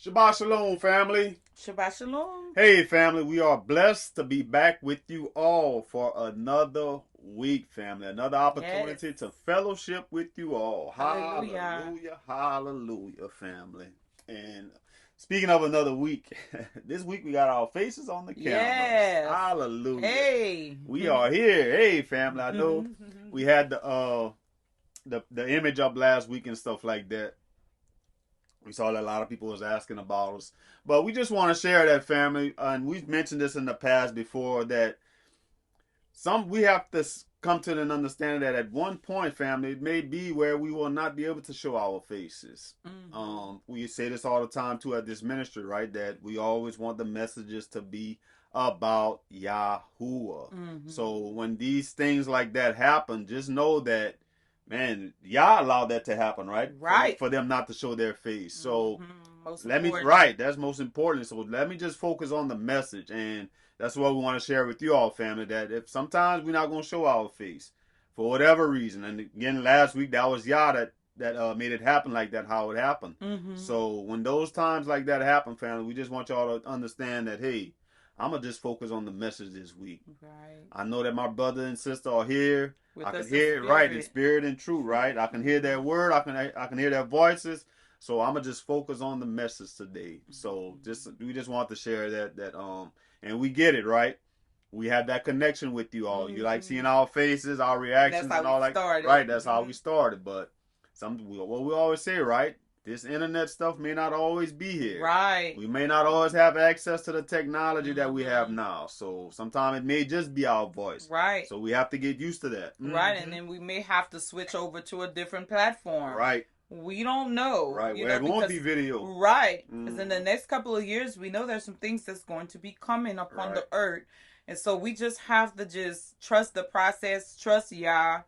Shabbat Shalom, family. Shabbat Shalom. Hey, family, we are blessed to be back with you all for another week, family. Another opportunity to fellowship with you all. Hallelujah. Hallelujah, hallelujah, family. And speaking of another week, this week we got our faces on the cameras. Yes. Hallelujah. Hey. We are here. Hey, family. I know we had the image up last week and stuff like that. We saw that a lot of people was asking about us. But we just want to share that, family. And we've mentioned this in the past before, that we have to come to an understanding that at one point, family, it may be where we will not be able to show our faces. We say this all the time, too, at this ministry, right? That we always want the messages to be about Yahuwah. So when these things like that happen, just know that, man, Yah allowed that to happen, right? Right. For them not to show their face. So Most that's most important. So let me just focus on the message, and that's what we want to share with you all, family. That if sometimes we're not going to show our face for whatever reason, and again, last week that was Yah that made it happen like that, how it happened. So when those times like that happen, family, we just want y'all to understand that, hey, I'm gonna just focus on the message this week. Right. I know that my brother and sister are here. With I can us hear in it right in spirit. spirit and truth, right? I can hear their word. I can hear their voices. So I'm gonna just focus on the message today. So we just want to share that and we get it, right? We have that connection with you all. You like seeing our faces, our reactions, That's and how all we that. started. Right, that's how we started. But what we always say, right? This internet stuff may not always be here. Right. We may not always have access to the technology that we have now. So sometimes it may just be our voice. Right. So we have to get used to that. Right, and then we may have to switch over to a different platform. Right. We don't know. Right, where it won't be video. Right. Because in the next couple of years, we know there's some things that's going to be coming upon the earth. And so we just have to just trust the process, trust Yah,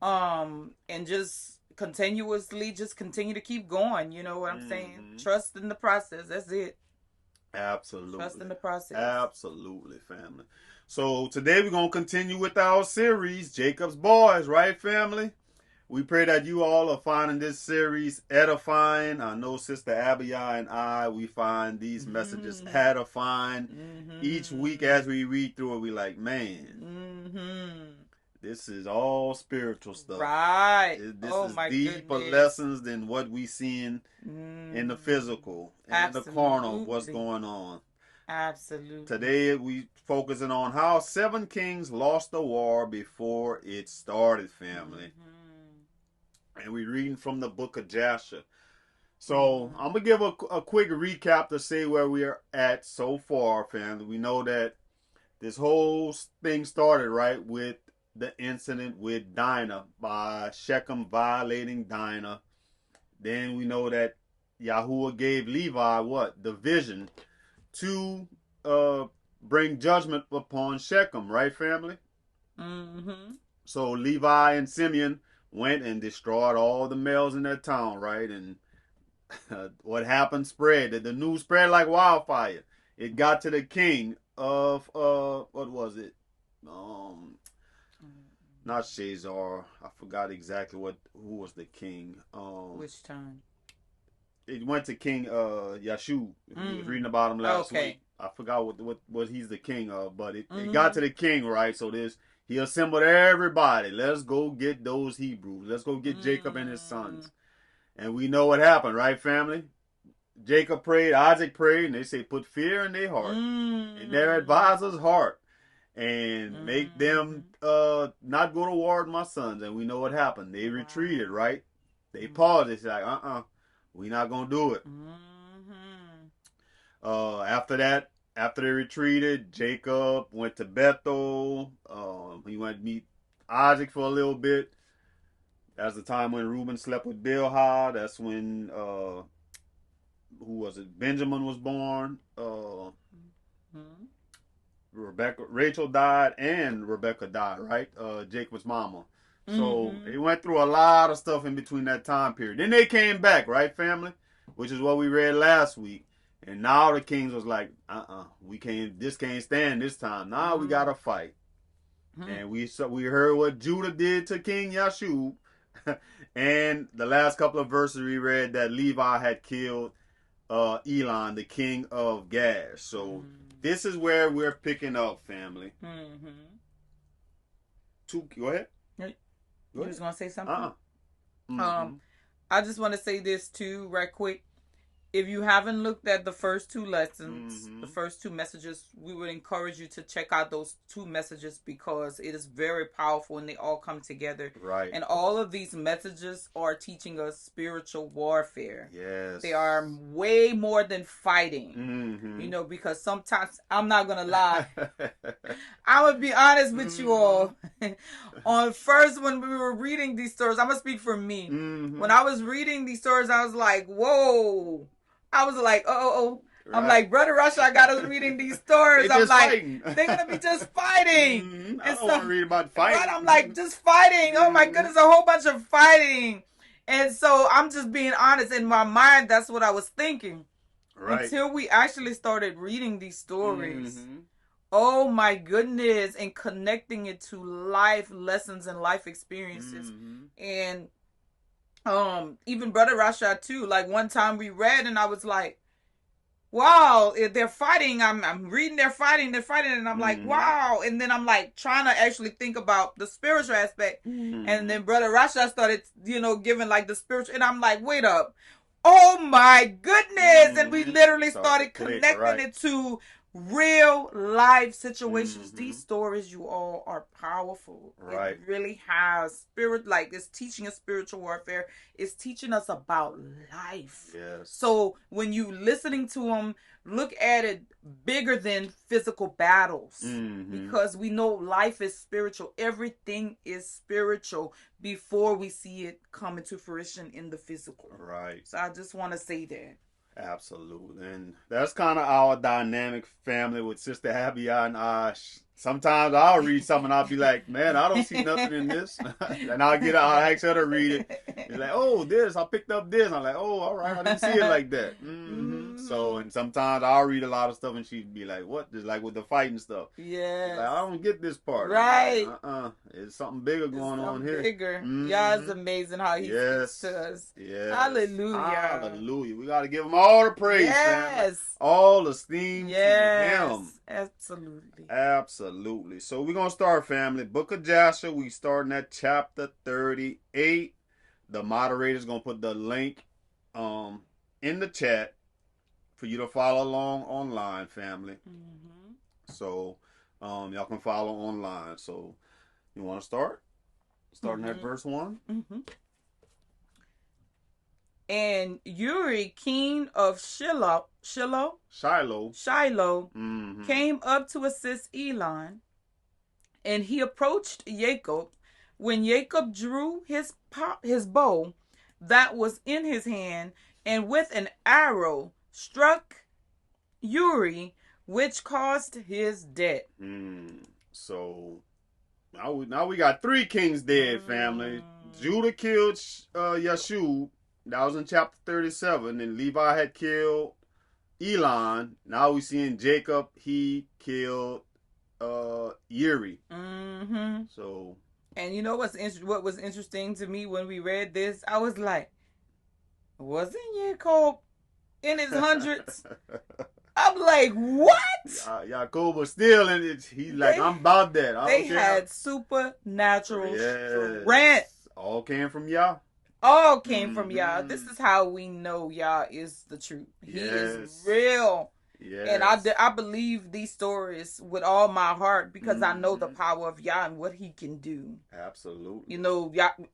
and just continuously just continue to keep going. You know what I'm saying? Trust in the process. That's it. Absolutely. Trust in the process. Absolutely, family. So today we're going to continue with our series, Jacob's Boys, right, family? We pray that you all are finding this series edifying. I know Sister Abiyah and I, we find these messages edifying. Each week as we read through it, we like, man, this is all spiritual stuff. Right. This is deeper lessons than what we seeing in the physical and the carnal, what's going on. Absolutely. Today we focusing on how 7 kings lost the war before it started, family. And we're reading from the book of Joshua. So I'm going to give a quick recap to say where we are at so far, family. We know that this whole thing started, right, with the incident with Dinah, by Shechem violating Dinah. Then we know that Yahuwah gave Levi the vision to bring judgment upon Shechem, right, family? So Levi and Simeon went and destroyed all the males in their town, right? And what happened spread. The news spread like wildfire. It got to the king of what was it? Not Shazar. I forgot exactly who was the king. Which time? It went to King Yeshua. We was reading about him last week. I forgot what he's the king of, but it got to the king, right? So he assembled everybody. Let's go get those Hebrews. Let's go get Jacob and his sons. And we know what happened, right, family? Jacob prayed, Isaac prayed, and they say put fear in their heart, in their advisor's heart, and make them not go to war with my sons. And we know what happened. They retreated, right? They paused. They said, we're not going to do it. After that, after they retreated, Jacob went to Bethel. He went to meet Isaac for a little bit. That's the time when Reuben slept with Bilhah. That's when, Benjamin was born. Rachel died and Rebecca died, right? Jacob's mama. So they went through a lot of stuff in between that time period. Then they came back, right, family? Which is what we read last week. And now the kings was like, this can't stand this time. Now we gotta fight. And we heard what Judah did to King Yeshua. And the last couple of verses we read that Levi had killed Elon, the king of Gash. So this is where we're picking up, family. Go ahead. You was gonna say something? I just want to say this too, right quick. If you haven't looked at the first two lessons, the first two messages, we would encourage you to check out those two messages because it is very powerful and they all come together. Right. And all of these messages are teaching us spiritual warfare. Yes. They are way more than fighting. You know, because sometimes, I'm not going to lie. I would be honest with you all. On first, when we were reading these stories, I'm going to speak for me. When I was reading these stories, I was like, whoa. I was like, right. I'm like, Brother Russia, I got us reading these stories. I'm like, fighting. They're going to be just fighting. I don't want to read about fighting. Right? I'm like, just fighting. Oh my goodness, a whole bunch of fighting. And so I'm just being honest. In my mind, that's what I was thinking. Right. Until we actually started reading these stories. Oh my goodness. And connecting it to life lessons and life experiences. And even Brother Rashad too. Like one time we read and I was like, wow, they're fighting. I'm reading they're fighting, and I'm like, wow. And then I'm like trying to actually think about the spiritual aspect. And then Brother Rashad started, giving like the spiritual, and I'm like, wait up. Oh my goodness. And we literally started connecting it to real life situations. These stories, you all, are powerful. Right. It really has spirit, like it's teaching us spiritual warfare. It's teaching us about life. Yes. So when you listening to them, look at it bigger than physical battles. Because we know life is spiritual. Everything is spiritual before we see it come into fruition in the physical. Right. So I just want to say that. Absolutely. And that's kind of our dynamic family with Sister Abia and Ash. Sometimes I'll read something and I'll be like, man, I don't see nothing in this. And I'll ask her to read it. It's like, oh, this, I picked up this. I'm like, oh, all right, I didn't see it like that. So, and sometimes I'll read a lot of stuff and she'd be like, what? Just like with the fighting stuff. Yeah. Like, I don't get this part. Right. Like, It's something bigger going on here. Bigger. Yeah, it's amazing how he speaks to us. Yes. Hallelujah. Hallelujah. We got to give him all the praise. Yes. Family. All esteem to him. Absolutely. Absolutely. So we're going to start, family. Book of Joshua. We starting at chapter 38. The moderator is going to put the link in the chat for you to follow along online, family. So y'all can follow online. So you want to start? Starting at verse 1? And Uri, king of Shiloh, came up to assist Elon, and he approached Jacob. When Jacob drew his bow that was in his hand, and with an arrow struck Uri, which caused his death. So now we got 3 kings dead, family. Judah killed Yeshua. That was in chapter 37. And Levi had killed Elon. Now we seeing Jacob. He killed Uri. So. And you know what was interesting to me when we read this? I was like, wasn't Jacob in his hundreds? I'm like, what? Jacob was still in it. He's like, I'm about that. They had supernatural strength. All came from Yah. All came from Yah. This is how we know Yah is the truth. He is real. Yes. And I believe these stories with all my heart because I know the power of Yah and what he can do. Absolutely.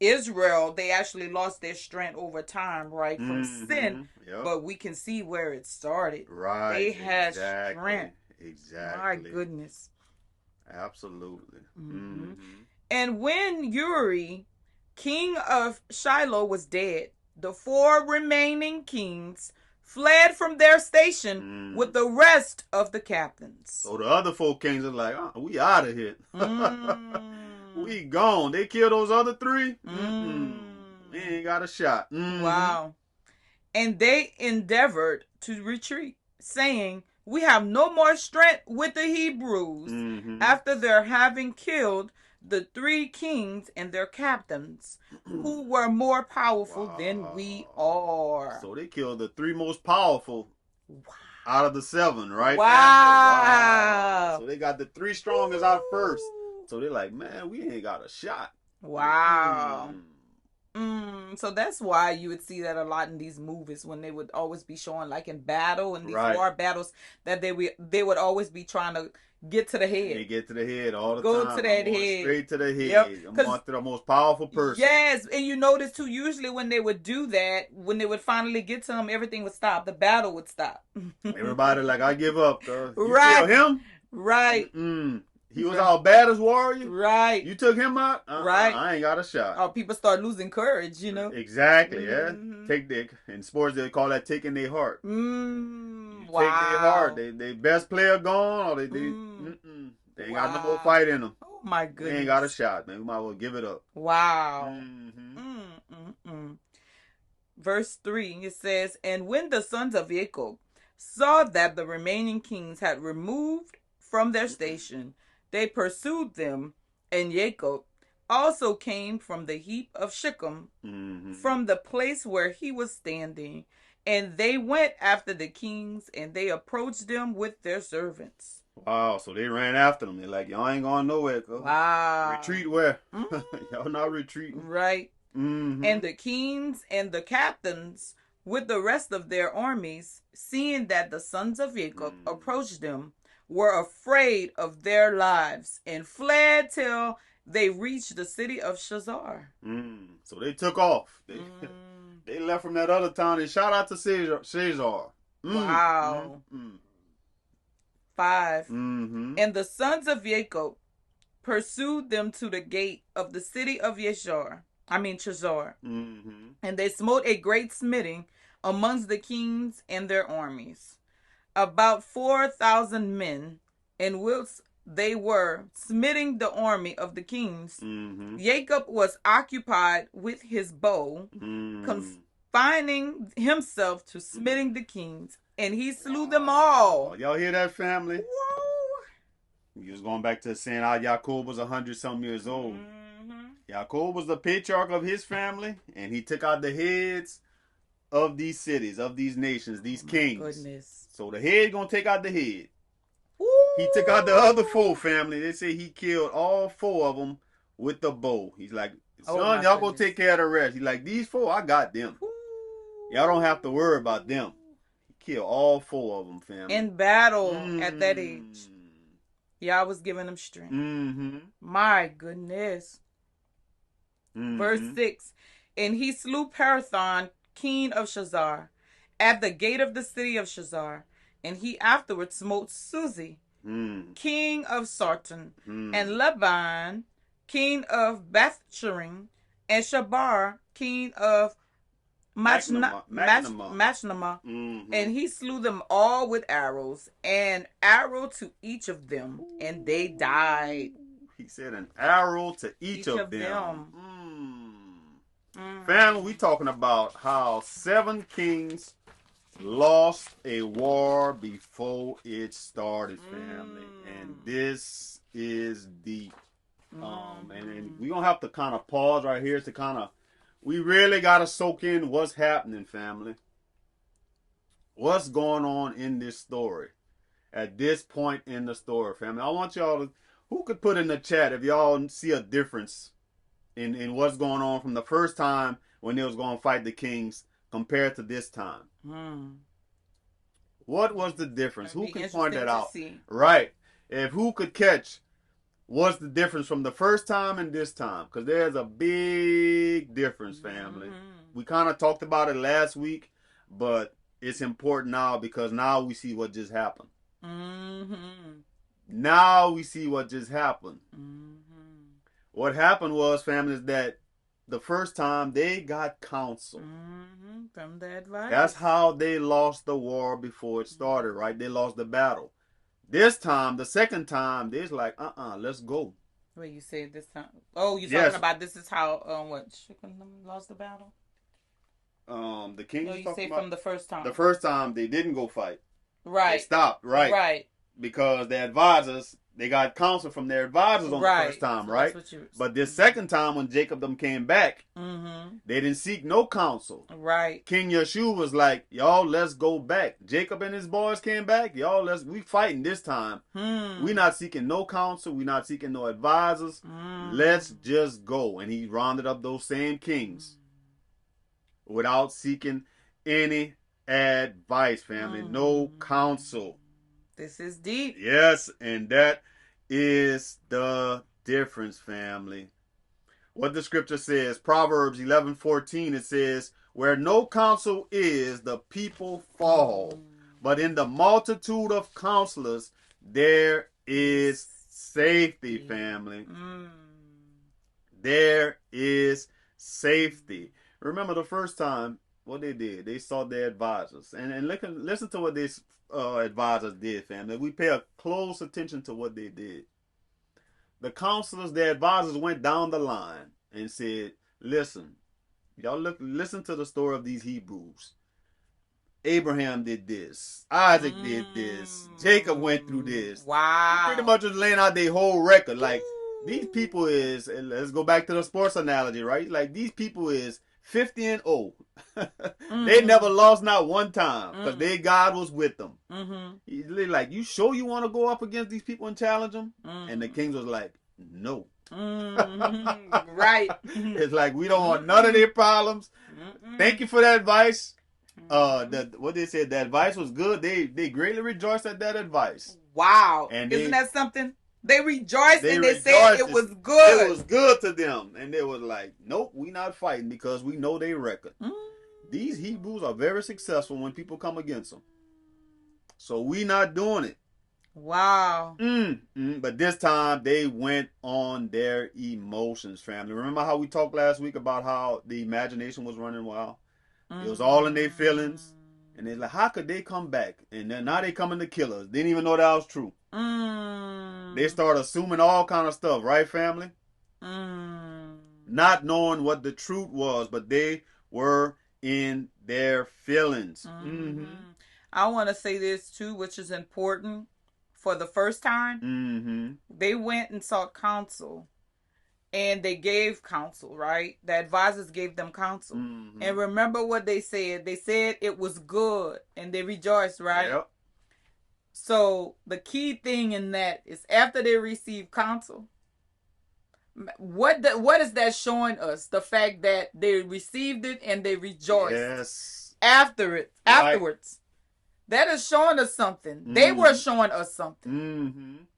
Israel, they actually lost their strength over time, right, from sin. Yep. But we can see where it started. Right. They had strength. Exactly. My goodness. Absolutely. And when Uri, king of Shiloh, was dead, the 4 remaining kings fled from their station with the rest of the captains. So the other 4 kings are like, we out of here. We gone. They killed those other 3. We ain't got a shot. Wow. And they endeavored to retreat, saying, we have no more strength with the Hebrews after their having killed the 3 kings and their captains, who were more powerful than we are. So they killed the 3 most powerful out of the 7, right? Wow. So they got the 3 strongest out first. So they're like, man, we ain't got a shot. Wow. So that's why you would see that a lot in these movies, when they would always be showing, like in battle and these war battles, that they would always be trying to get to the head. They get to the head all the time. Go to that head. Straight to the head. Yep. I'm going to the most powerful person. Yes, and you notice too, usually when they would do that, when they would finally get to him, everything would stop. The battle would stop. Everybody like, I give up. You right. kill him? Right. He was our baddest warrior. Right. You took him out? Right. I ain't got a shot. Oh, people start losing courage, you know? Exactly, yeah. In sports, they call that taking their heart. Wow. Take their heart. They best player gone, or they ain't got no more fight in them. Oh, my goodness. They ain't got a shot, man. We might as well give it up. Wow. Verse 3, it says, and when the sons of Jacob saw that the remaining kings had removed from their station, they pursued them, and Jacob also came from the heap of Shechem, from the place where he was standing, and they went after the kings, and they approached them with their servants. Wow, so they ran after them. They're like, y'all ain't going nowhere. Wow. Retreat where? Y'all not retreating. Right. And the kings and the captains, with the rest of their armies, seeing that the sons of Jacob approached them, were afraid of their lives and fled till they reached the city of Shazar. So they took off. They left from that other town, and shout out to Shazar. Wow. 5. And the sons of Jacob pursued them to the gate of the city of Shazar. And they smote a great smiting amongst the kings and their armies, about 4,000 men, and whilst they were smiting the army of the kings, Jacob was occupied with his bow, confining himself to smiting the kings, and he slew them all. Y'all hear that, family? Whoa. He was going back to saying how Yahuwah was 100-something years old. Yahuwah was the patriarch of his family, and he took out the heads of these cities, of these nations, these kings. Goodness. So the head gonna take out the head. Ooh. He took out the other 4 family. They say he killed all 4 of them with the bow. He's like, son, y'all go take care of the rest. He's like, these 4, I got them. Ooh. Y'all don't have to worry about them. He killed all 4 of them, family. In battle at that age. Y'all was giving them strength. My goodness. Verse 6. And he slew Parathon, king of Shazar, at the gate of the city of Shazar. And he afterwards smote Suzi, king of Sarton, and Laban, king of Bethsharim, and Shabar, king of Machnama. And he slew them all with arrows, an arrow to each of them, and they died. He said an arrow to each of them. Family, we talking about how 7 kings lost a war before it started, family. And this is deep. And we're going to have to kind of pause right here to kind of, we really got to soak in what's happening, family. What's going on in this story at this point in the story, family. I want y'all to, who could put in the chat if y'all see a difference in what's going on from the first time when they was going to fight the kings compared to this time. What was the difference? Who could point that out? Right. If who could catch what's the difference from the first time and this time? Because there's a big difference, family. We kind of talked about it last week, but it's important now because now we see what just happened. Now we see what just happened. What happened was, family, is that the first time they got counsel. From the advice. That's how they lost the war before it started, right? They lost the battle. This time, the second time, they's like, let's go. Wait, you said this time? Oh, you're talking about this is how, what, lost the battle? The king. No, you say from the first time. The first time, they didn't go fight. Right. They stopped, right. Right. because the advisors, they got counsel from their advisors on the first time, So right? But this second time when Jacob them came back, they didn't seek no counsel. Right. King Yeshua was like, y'all, let's go back. Jacob and his boys came back. Y'all, we fighting this time. We not seeking no counsel. We not seeking no advisors. Let's just go. And he rounded up those same kings without seeking any advice, family. No counsel. This is deep. Yes, and that is the difference, family. What the scripture says, Proverbs 11:14, it says, where no counsel is, the people fall. But in the multitude of counselors, there is safety, family. There is safety. Remember the first time, what they did? They sought their advisors. And listen to what these advisors did, family. We pay a close attention to what they did. The counselors, the advisors went down the line and said, listen, y'all listen to the story of these Hebrews. Abraham did this. Isaac did this. Jacob went through this. Wow. Pretty much just laying out their whole record. Like, these people is, let's go back to the sports analogy, right? Like, these people is 50 and old. They never lost not one time because their God was with them. He's like, you sure you want to go up against these people and challenge them? And the kings was like, no. Right. It's like, we don't want none of their problems. Thank you for that advice. What they said, the advice was good. They greatly rejoiced at that advice. Wow. And isn't that something? They rejoiced and they said it was good. It was good to them. And they was like, nope, we not fighting because we know their record. These Hebrews are very successful when people come against them. So we not doing it. Wow. But this time they went on their emotions, family. Remember how we talked last week about how the imagination was running wild? It was all in their feelings. And they're like, how could they come back? And then now they coming to kill us. Didn't even know that was true. They start assuming all kind of stuff, right, family? Not knowing what the truth was, but they were in their feelings. I want to say this too, which is important. For the first time, they went and sought counsel. And they gave counsel, right? The advisors gave them counsel. And remember what they said. They said it was good. And they rejoiced, right? Yep. So the key thing in that is after they received counsel, what is that showing us? The fact that they received it and they rejoiced. Yes. Afterwards. Right. That is showing us something. They were showing us something.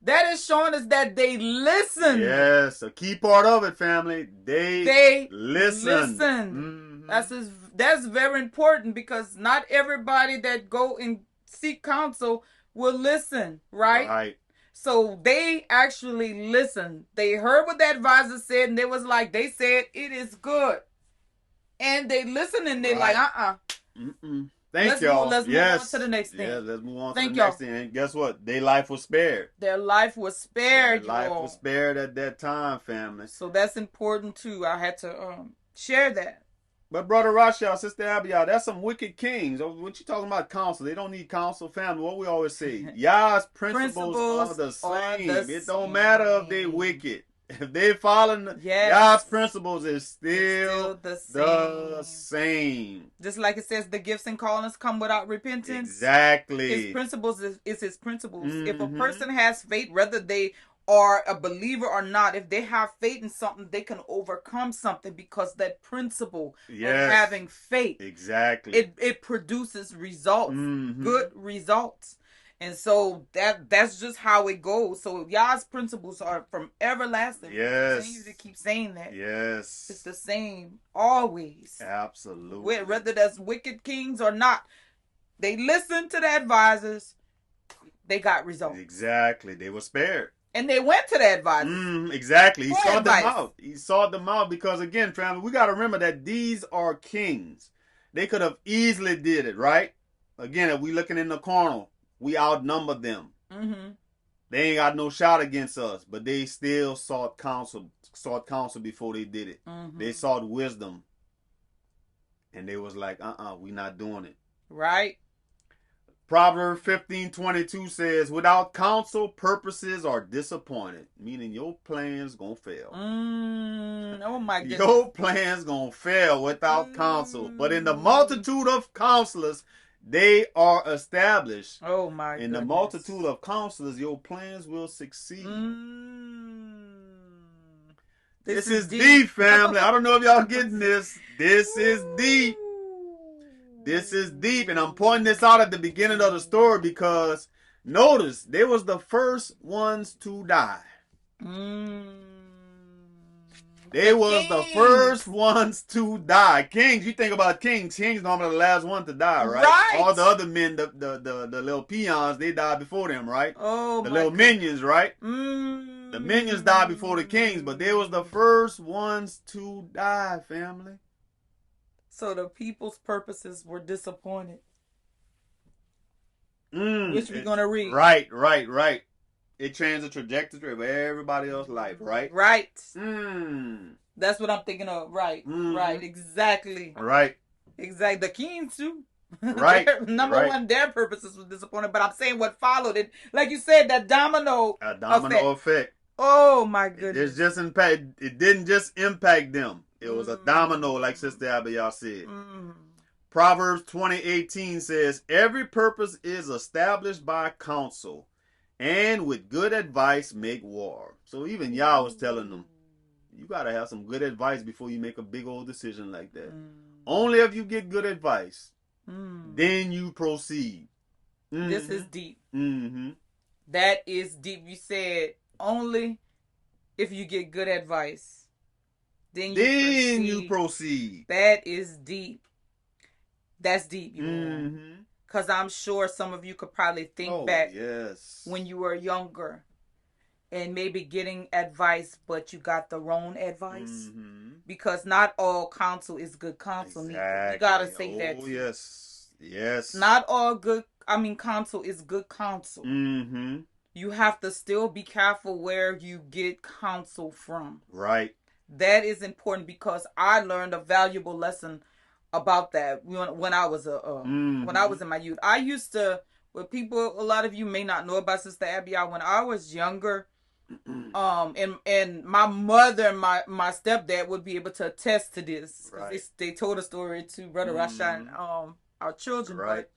That is showing us that they listened. Yes, a key part of it, family. They listened. That's very important because not everybody that go and seek counsel will listen, right? Right. So they actually listened. They heard what the advisor said, and they said it is good, and they listened, and they Thank y'all. Let's move on to the next thing. Yeah, let's move on to the next thing. And guess what? Their life was spared. Their life was spared, Their life was spared at that time, family. So that's important, too. I had to share that. But Brother Rashad, Sister Abiah, that's some wicked kings. What you talking about counsel? They don't need counsel, family. What we always say, Yah's principles are the same. It don't matter if they wicked. If they following God's principles, is still the same. Just like it says, the gifts and callings come without repentance. Exactly. His principles is his principles. If a person has faith, whether they are a believer or not, if they have faith in something, they can overcome something because that principle of having faith. Exactly. It produces results, good results. And so that's just how it goes. So Yah's principles are from everlasting. Yes. Continue to keep saying that. Yes. It's the same always. Absolutely. Whether that's wicked kings or not, they listened to the advisors. They got results. Exactly. They were spared. And they went to the advisors. Exactly. He sought them out. He sought them out because, again, family, we got to remember that these are kings. They could have easily did it, right? Again, if we looking in the carnal, we outnumber them. They ain't got no shot against us, but they still sought counsel before they did it. They sought wisdom. And they was like, we not doing it. Right. Proverbs 15:22 says, without counsel, purposes are disappointed. Meaning your plans gonna fail. Oh my goodness. Your plans gonna fail without counsel. But in the multitude of counselors, they are established. Oh my goodness. In the multitude of counselors, your plans will succeed. This is deep, family. I don't know if y'all getting this. This is deep. This is deep. And I'm pointing this out at the beginning of the story because notice they was the first ones to die. They was the first ones to die. Kings, you think about kings. Kings normally the last one to die, right? All the other men, the little peons, they died before them, right? Oh, the little minions, right? The minions died before the kings, but they was the first ones to die, family. So the people's purposes were disappointed. Which we're going to read. Right. It changed the trajectory of everybody else's life, right? Right. That's what I'm thinking of. Right. Right. Exactly. Right. Exactly. The kings too. Right. Number one, their purposes was disappointed, but I'm saying what followed it. Like you said, that domino effect. Oh my goodness. It didn't just impact them. It was a domino, like Sister Abigail said. Proverbs 20:18 says, every purpose is established by counsel, and with good advice make war. So even Yah was telling them, you got to have some good advice before you make a big old decision like that. Only if you get good advice, then you proceed. This is deep. That is deep. You said only if you get good advice. Then you proceed. That is deep. That's deep, you know. Because I'm sure some of you could probably think back when you were younger and maybe getting advice, but you got the wrong advice. Because not all counsel is good counsel. Exactly. You got to say that too. Yes. Not all counsel is good counsel. You have to still be careful where you get counsel from. Right. That is important because I learned a valuable lesson about that when I was when I was in my youth. I used to, a lot of you may not know about Sister Abigail, when I was younger, and my mother and my stepdad would be able to attest to this. Right. They told a story to Brother Rasha and our children. Right. But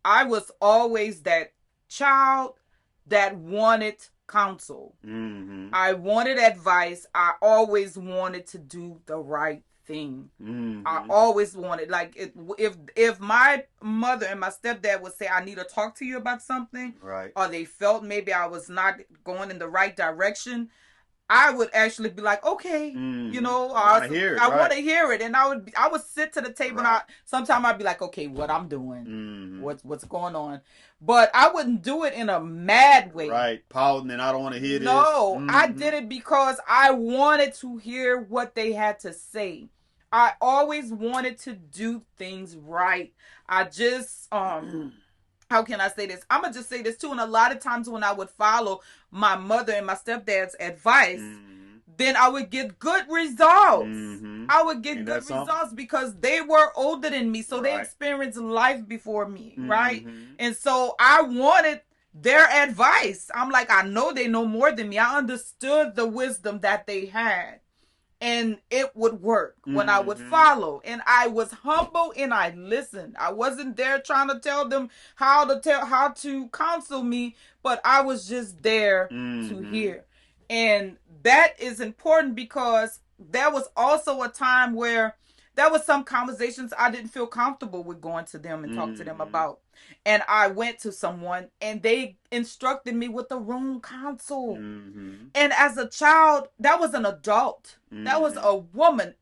I was always that child that wanted counsel. I wanted advice. I always wanted to do the right thing. I always wanted, like, if my mother and my stepdad would say, I need to talk to you about something, right, or they felt maybe I was not going in the right direction, I would actually be like, okay, you know, I want to hear it, and I would sit to the table, and sometimes I'd be like, okay, what I'm doing, what's going on, but I wouldn't do it in a mad way, right? Pouting, and I don't want to hear this. No, I did it because I wanted to hear what they had to say. I always wanted to do things right. I just how can I say this? I'm going to just say this too. And a lot of times when I would follow my mother and my stepdad's advice, then I would get good results. I would get good results because they were older than me. So they experienced life before me, right? And so I wanted their advice. I'm like, I know they know more than me. I understood the wisdom that they had. And it would work when I would follow. And I was humble and I listened. I wasn't there trying to tell them how to counsel me, but I was just there to hear. And that is important because there was also a time where there was some conversations I didn't feel comfortable with going to them and talk to them about. And I went to someone and they instructed me with the wrong counsel. And as a child, that was an adult. That was a woman.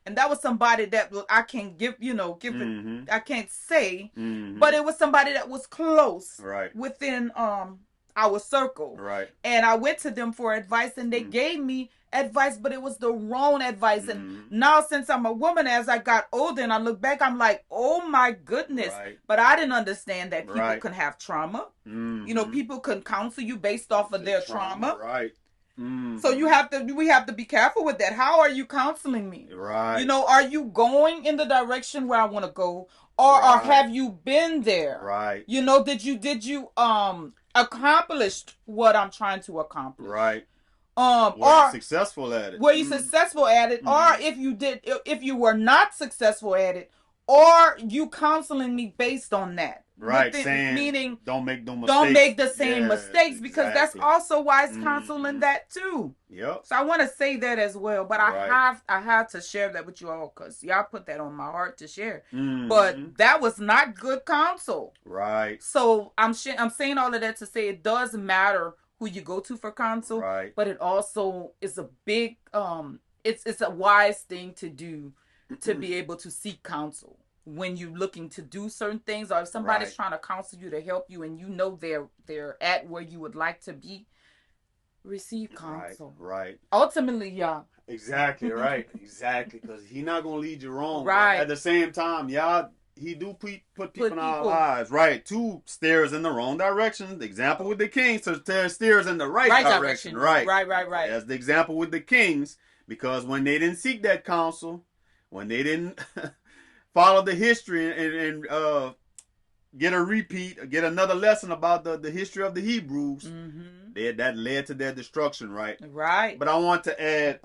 And that was somebody that I can't give it, I can't say, but it was somebody that was close within our circle. And I went to them for advice and they gave me advice, but it was the wrong advice. And now since I'm a woman, as I got older and I look back, I'm like, oh my goodness. But I didn't understand that people can have trauma. You know, people can counsel you based off of their trauma. So we have to be careful with that. How are you counseling me? Right. You know, are you going in the direction where I want to go, or have you been there? Right. You know, did you accomplish what I'm trying to accomplish? Right. Were you successful at it? Were you successful at it? Or if you were not successful at it, or you counseling me based on that? Right, saying meaning don't make no mistakes. Don't make the same mistakes, because that's also wise counsel in that too. Yep. So I want to say that as well, but I have to share that with you all, because y'all put that on my heart to share. But that was not good counsel. Right. So I'm saying all of that to say it does matter who you go to for counsel. Right. But it also is a big it's a wise thing to do, to be able to seek counsel when you're looking to do certain things, or if somebody's trying to counsel you to help you and you know they're at where you would like to be, receive counsel. Right. Ultimately, y'all. Exactly, right. Exactly, because he's not going to lead you wrong. Right. But at the same time, y'all, he do put people in our lives, right, to steer us in the wrong direction. The example with the kings, to steer us in the right direction. Right. As the example with the kings, because when they didn't seek that counsel, when they didn't follow the history and get another lesson about the history of the Hebrews, that led to their destruction, right? Right. But I want to add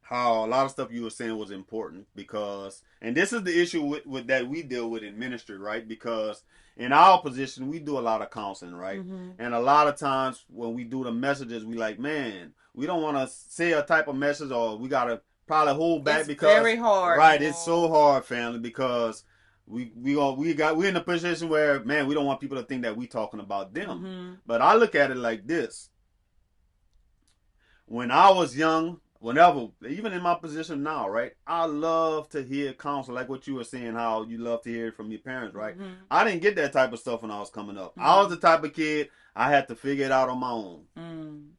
how a lot of stuff you were saying was important, because, and this is the issue with that we deal with in ministry, right? Because in our position, we do a lot of counseling, right? And a lot of times when we do the messages, we like, man, we don't want to say a type of message, or we got to probably hold back, it's because very hard. Right, it's so hard, family, because we're in a position where, man, we don't want people to think that we talking about them. But I look at it like this: when I was young, whenever, even in my position now, right, I love to hear counsel, like what you were saying, how you love to hear it from your parents, right? I didn't get that type of stuff when I was coming up. I was the type of kid, I had to figure it out on my own.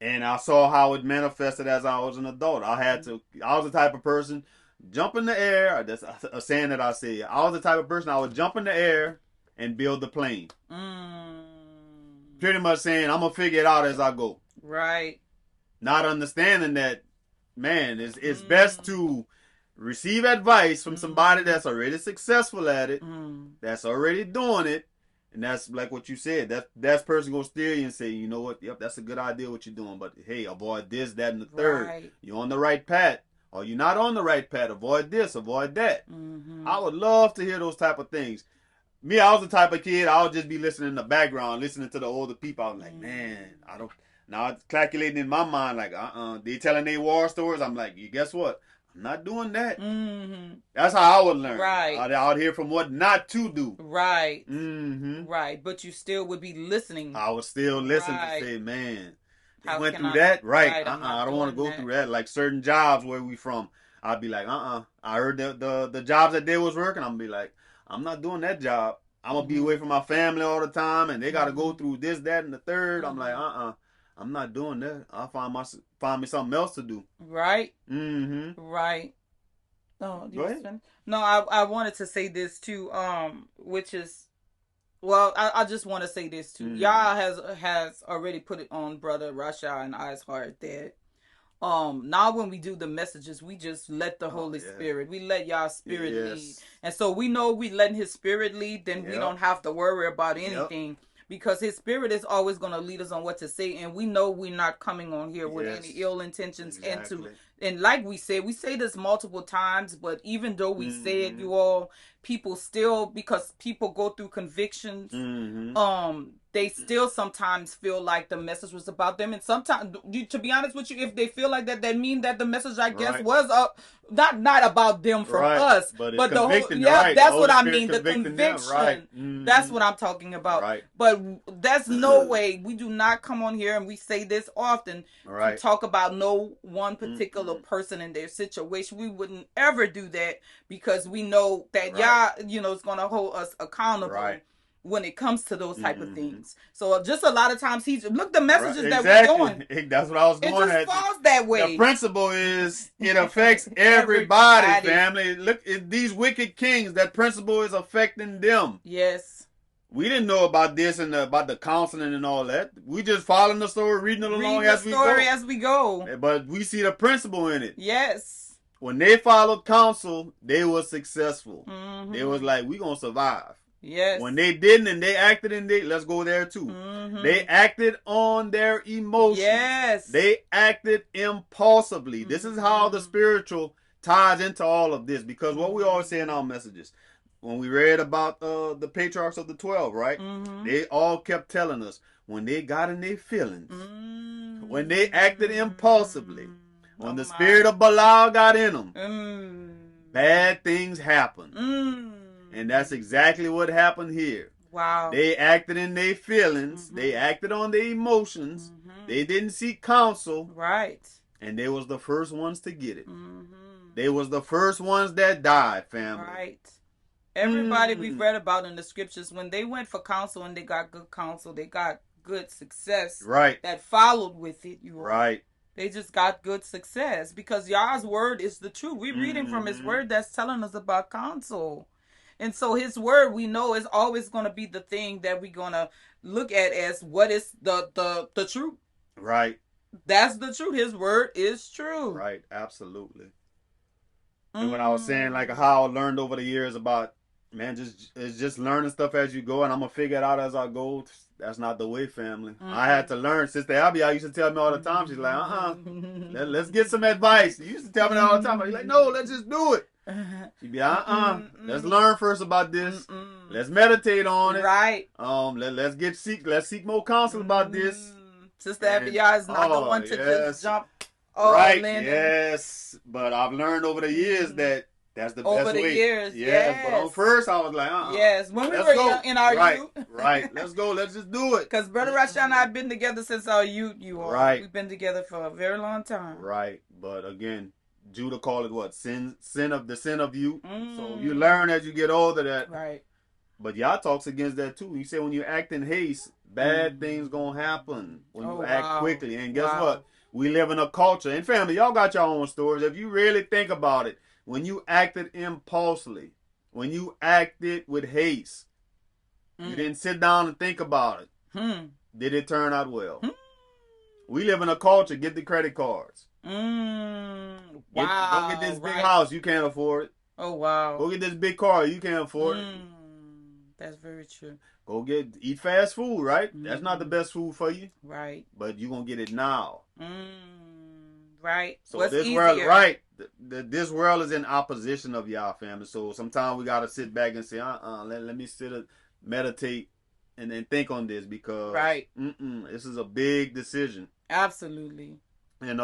And I saw how it manifested as I was an adult. I was the type of person, jump in the air. That's a saying that I say. I was the type of person, I would jump in the air and build the plane. Pretty much saying, I'm going to figure it out as I go. Right. Not understanding that, man, it's best to receive advice from somebody that's already successful at it, that's already doing it. And that's like what you said. That person gonna steer you and say, you know what? Yep, that's a good idea what you're doing. But hey, avoid this, that, and the third. Right. You're on the right path, or you're not on the right path. Avoid this, avoid that. I would love to hear those type of things. Me, I was the type of kid, I would just be listening in the background, listening to the older people. I was like, man, I don't. Now it's calculating in my mind, like, they telling their war stories. I'm like, you guess what? I'm not doing that. That's how I would learn. Right. I would hear from what not to do. Right. Right. But you still would be listening. I would still listen to say, man, they went through that. Right. I don't want to go through that. Like certain jobs where we from, I'd be like, I heard the jobs that they was working. I'm be like, I'm not doing that job. I'm going to be away from my family all the time, and they got to go through this, that, and the third. I'm like, I'm not doing that. I'll find me something else to do. Right. Right. Oh, go ahead. No, I wanted to say this too. Which is, well, I just want to say this too. Yah has already put it on Brother Rasha and I's heart that now when we do the messages, we just let the Holy Spirit, we let Yah's Spirit lead. And so we know we letting His Spirit lead, then we don't have to worry about anything. Because His Spirit is always going to lead us on what to say, and we know we're not coming on here with any ill intentions. And like we say this multiple times, but even though we say it, you all, people still, because people go through convictions, they still sometimes feel like the message was about them. And sometimes, to be honest with you, if they feel like that mean that the message, I guess, was not about them from us, but the whole, that's what I mean, the conviction. That's what I'm talking about. But that's no way. We do not come on here, and we say this often, to talk about no one particular person in their situation. We wouldn't ever do that, because we know that Yah, is going to hold us accountable when it comes to those type of things. So just a lot of times look the messages that we're doing. That's what I was going at. It just falls that way. The principle is it affects everybody, family. Look at these wicked kings. That principle is affecting them. Yes. We didn't know about this and about the counseling and all that. We just following the story, reading it along as we go. Reading the story as we go. But we see the principle in it. Yes. When they followed counsel, they were successful. They was like, we gonna survive. Yes. When they didn't and they acted in let's go there too. They acted on their emotions. Yes. They acted impulsively. This is how the spiritual ties into all of this, because what we always say in our messages, when we read about the patriarchs of the 12, right? They all kept telling us when they got in their feelings, when they acted impulsively, when the spirit of Belial got in them, bad things happened. And that's exactly what happened here. Wow. They acted in their feelings. They acted on their emotions. They didn't seek counsel. Right. And they was the first ones to get it. They was the first ones that died, family. Right. Everybody we've read about in the scriptures, when they went for counsel and they got good counsel, they got good success. Right. That followed with it. Right. They just got good success because Yah's word is the truth. We're reading from his word that's telling us about counsel. And so his word, we know, is always going to be the thing that we're going to look at as what is the truth. Right. That's the truth. His word is true. Right. Absolutely. And when I was saying like how I learned over the years about, man, it's just learning stuff as you go, and I'm going to figure it out as I go. That's not the way, family. I had to learn. Sister Abby used to tell me all the time. She's like, let's get some advice. She used to tell me that all the time. I'd be like, no, let's just do it. She'd be, let's learn first about this. Let's meditate on it. Right. Let's seek more counsel about this. Sister Abby is not the one to just jump right. in. Yes. But I've learned over the years that that's the best way. Over the years, yes. But on first, I was like, yes, when we were in our youth. Right. Let's go. Let's just do it. Because Brother Rasha and I have been together since our youth, Right. We've been together for a very long time. Right. But again, Judah called it what? Sin of youth. So you learn as you get older that. Right. But Yah talks against that too. He said when you act in haste, bad things gonna happen when you act quickly. And guess what? We live in a culture. And family, y'all got your own stories. If you really think about it, when you acted impulsively, when you acted with haste, you didn't sit down and think about it. Did it turn out well? We live in a culture. Get the credit cards. Go get this big house. You can't afford it. Oh, wow. Go get this big car. You can't afford it. That's very true. Go eat fast food, right? That's not the best food for you. Right. But you're going to get it now. Right. So this world, right. This world is in opposition of y'all, family. So sometimes we got to sit back and say, let me meditate and then think on this, because this is a big decision. Absolutely. And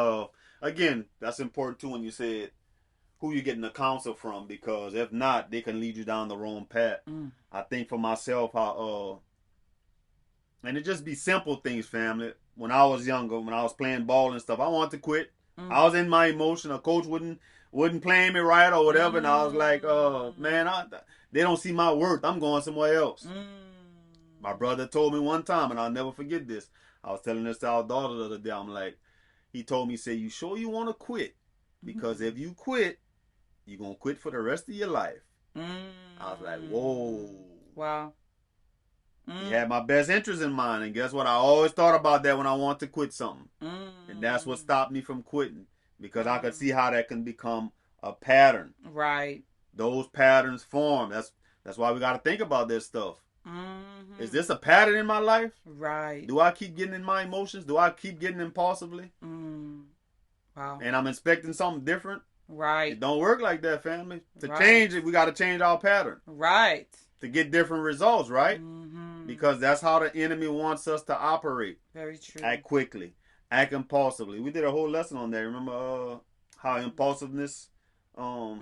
again, that's important too when you said who you're getting the counsel from, because if not, they can lead you down the wrong path. I think for myself, and it just be simple things, family. When I was younger, when I was playing ball and stuff, I wanted to quit. I was in my emotion. A coach wouldn't play me right or whatever, and I was like, man, they don't see my worth. I'm going somewhere else. My brother told me one time, and I'll never forget this. I was telling this to our daughter the other day. I'm like, he told me, say, you sure you want to quit? Because if you quit, you're going to quit for the rest of your life. I was like, whoa. Wow. He had my best interest in mind. And guess what? I always thought about that when I want to quit something. And that's what stopped me from quitting. Because I could see how that can become a pattern. Right. Those patterns form. That's why we got to think about this stuff. Is this a pattern in my life? Right. Do I keep getting in my emotions? Do I keep getting impulsively? Wow. And I'm expecting something different? Right. It don't work like that, family. To change it, we got to change our pattern. Right. To get different results, right? Because that's how the enemy wants us to operate. Very true. Act quickly. Act impulsively. We did a whole lesson on that. Remember how impulsiveness... I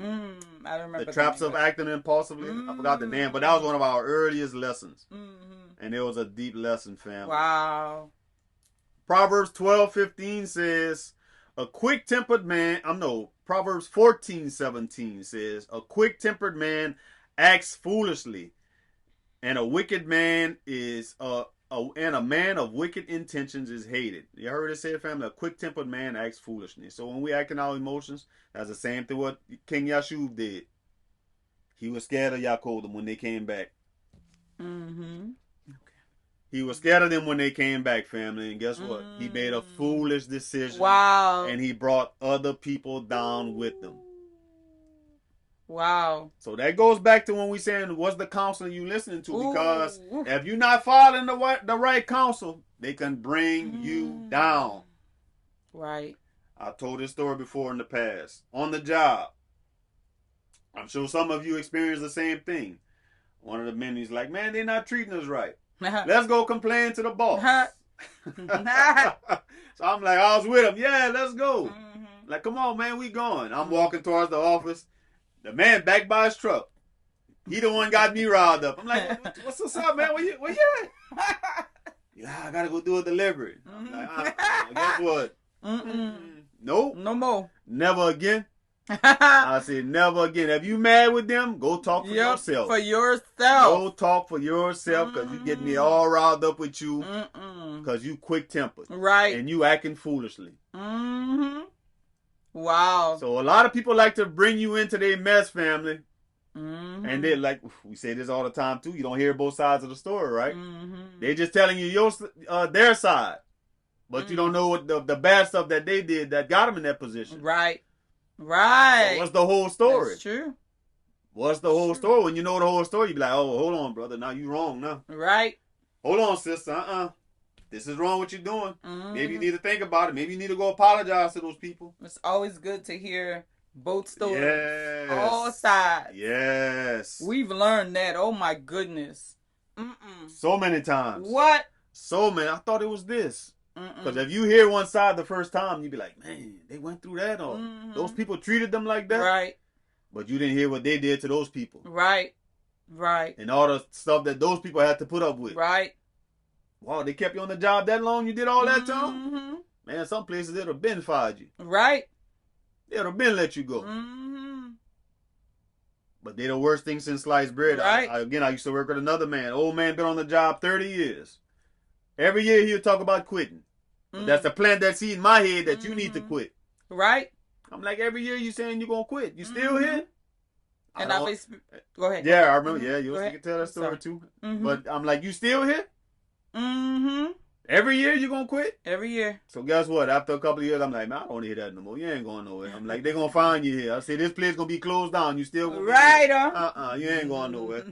remember the traps of acting impulsively. I forgot the name, but that was one of our earliest lessons. And it was a deep lesson, family. Wow. Proverbs 12:15 says, Proverbs 14:17 says, a quick-tempered man acts foolishly, and a wicked man is and a man of wicked intentions is hated. You heard it said, family? A quick-tempered man acts foolishly. So when we act in our emotions, that's the same thing what King Yeshua did. He was scared of Yaakov when they came back. Mm-hmm. He was scared of them when they came back, family. And guess what? He made a foolish decision. Wow. And he brought other people down with him. Wow. So that goes back to when we saying, what's the counsel you listening to? Because if you're not following the right counsel, they can bring you down. Right. I told this story before in the past. On the job. I'm sure some of you experienced the same thing. One of the men, he's like, man, they're not treating us right. Let's go complain to the boss. So I'm like, I was with him. Yeah, let's go. Like, come on, man, we going. I'm walking towards the office. The man back by his truck. He the one got me riled up. I'm like, what's up, man? Where you at? Yeah, I gotta go do a delivery. I'm like, guess what? Nope. No more. Never again. I said, never again. If you mad with them, go talk for yourself. For yourself. Go talk for yourself, because you get me all riled up with you, because you quick-tempered. Right. And you acting foolishly. Wow. So a lot of people like to bring you into their mess, family. And they're like, we say this all the time too, you don't hear both sides of the story, right? They're just telling you their side. But you don't know what the bad stuff that they did that got them in that position. Right. Right. So what's the whole story? That's true. What's the whole story? When you know the whole story, you be like, oh, hold on, brother. Now you wrong now. Right. Hold on, sister. This is wrong what you're doing. Maybe you need to think about it. Maybe you need to go apologize to those people. It's always good to hear both stories. Yes. All sides. Yes. We've learned that. Oh, my goodness. So many times. What? So many. I thought it was this. Because if you hear one side the first time, you be like, man, they went through that. Or those people treated them like that. Right. But you didn't hear what they did to those people. Right. Right. And all the stuff that those people had to put up with. Right. Wow, they kept you on the job that long? You did all that time? Man, some places they'd have been fired you. Right. They'd have been let you go. But they the worst thing since sliced bread. Right. I used to work with another man. Old man been on the job 30 years. Every year he'll talk about quitting. But that's the plant that's in my head that you need to quit. Right. I'm like, every year you saying you're going to quit. You still here? And go ahead. Yeah, I remember. Yeah, you can tell that story too. But I'm like, you still here? Every year you gonna quit? Every year. So guess what? After a couple of years, I'm like, man, I don't want to hear that no more. You ain't going nowhere. I'm like, they're gonna find you here. I say, this place gonna be closed down. You still gonna be here. You ain't going nowhere.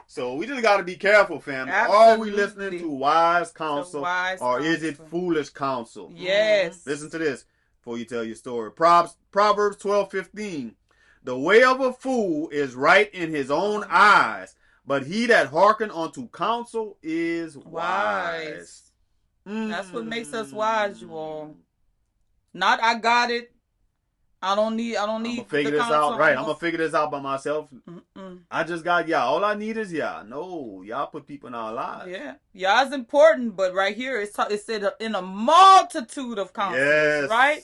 So we just gotta be careful, family. Absolutely. Are we listening to wise counsel, or is it foolish counsel? Yes. Listen to this before you tell your story. Proverbs 12:15. The way of a fool is right in his own eyes, but he that hearken unto counsel is wise. That's what makes us wise, you all. Not I got it. I don't need. I'm gonna figure this out. Right. I'm gonna figure this out by myself. I just got Yah. All I need is Yah. No, Yah put people in our lives. Yeah, Yah is important, but right here it said in a multitude of counsels. Yes. Right.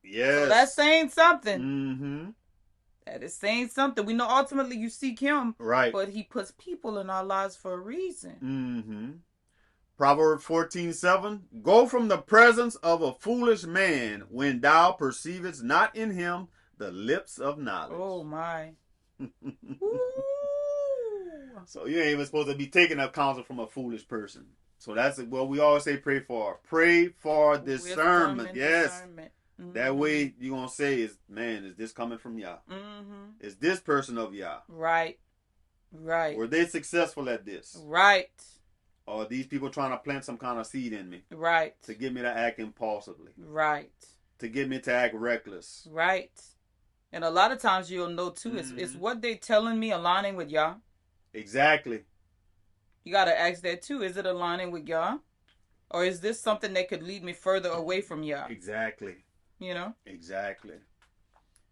Yes. So that's saying something. That is saying something. We know ultimately you seek Him. Right. But He puts people in our lives for a reason. Proverbs 14:7. Go from the presence of a foolish man when thou perceivest not in him the lips of knowledge. Oh my. So you ain't even supposed to be taking up counsel from a foolish person. So that's what we always say pray for. Pray for discernment. Yes. Discernment. That way you're going to say, is this coming from Yah? Is this person of Yah? Right. Right. Were they successful at this? Right. Or are these people trying to plant some kind of seed in me? Right. To get me to act impulsively. Right. To get me to act reckless. Right. And a lot of times you'll know too, it's what they telling me aligning with Yah. Exactly. You got to ask that too. Is it aligning with Yah? Or is this something that could lead me further away from Yah? Exactly. You know? Exactly.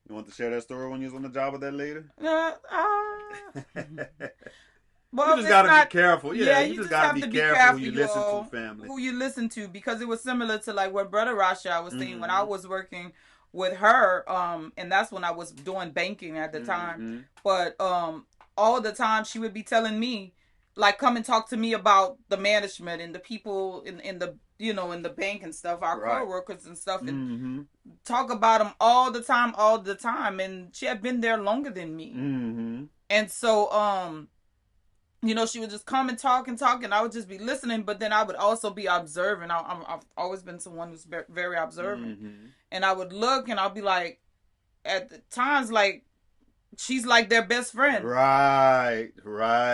You want to share that story when you was on the job with that lady? Well, you just gotta be careful. Yeah, you just gotta be careful who you listen to, family. Who you listen to, because it was similar to like what Brother Rasha was saying when I was working with her, and that's when I was doing banking at the time. But all the time she would be telling me, like, come and talk to me about the management and the people in the in the bank and stuff, our co-workers and stuff, and talk about them all the time. And she had been there longer than me, and so you know, she would just come and talk and talk, and I would just be listening, but then I would also be observing. I've always been someone who's very observant. Mm-hmm. And I would look, and I'll be like, at the times, like, she's like their best friend. Right.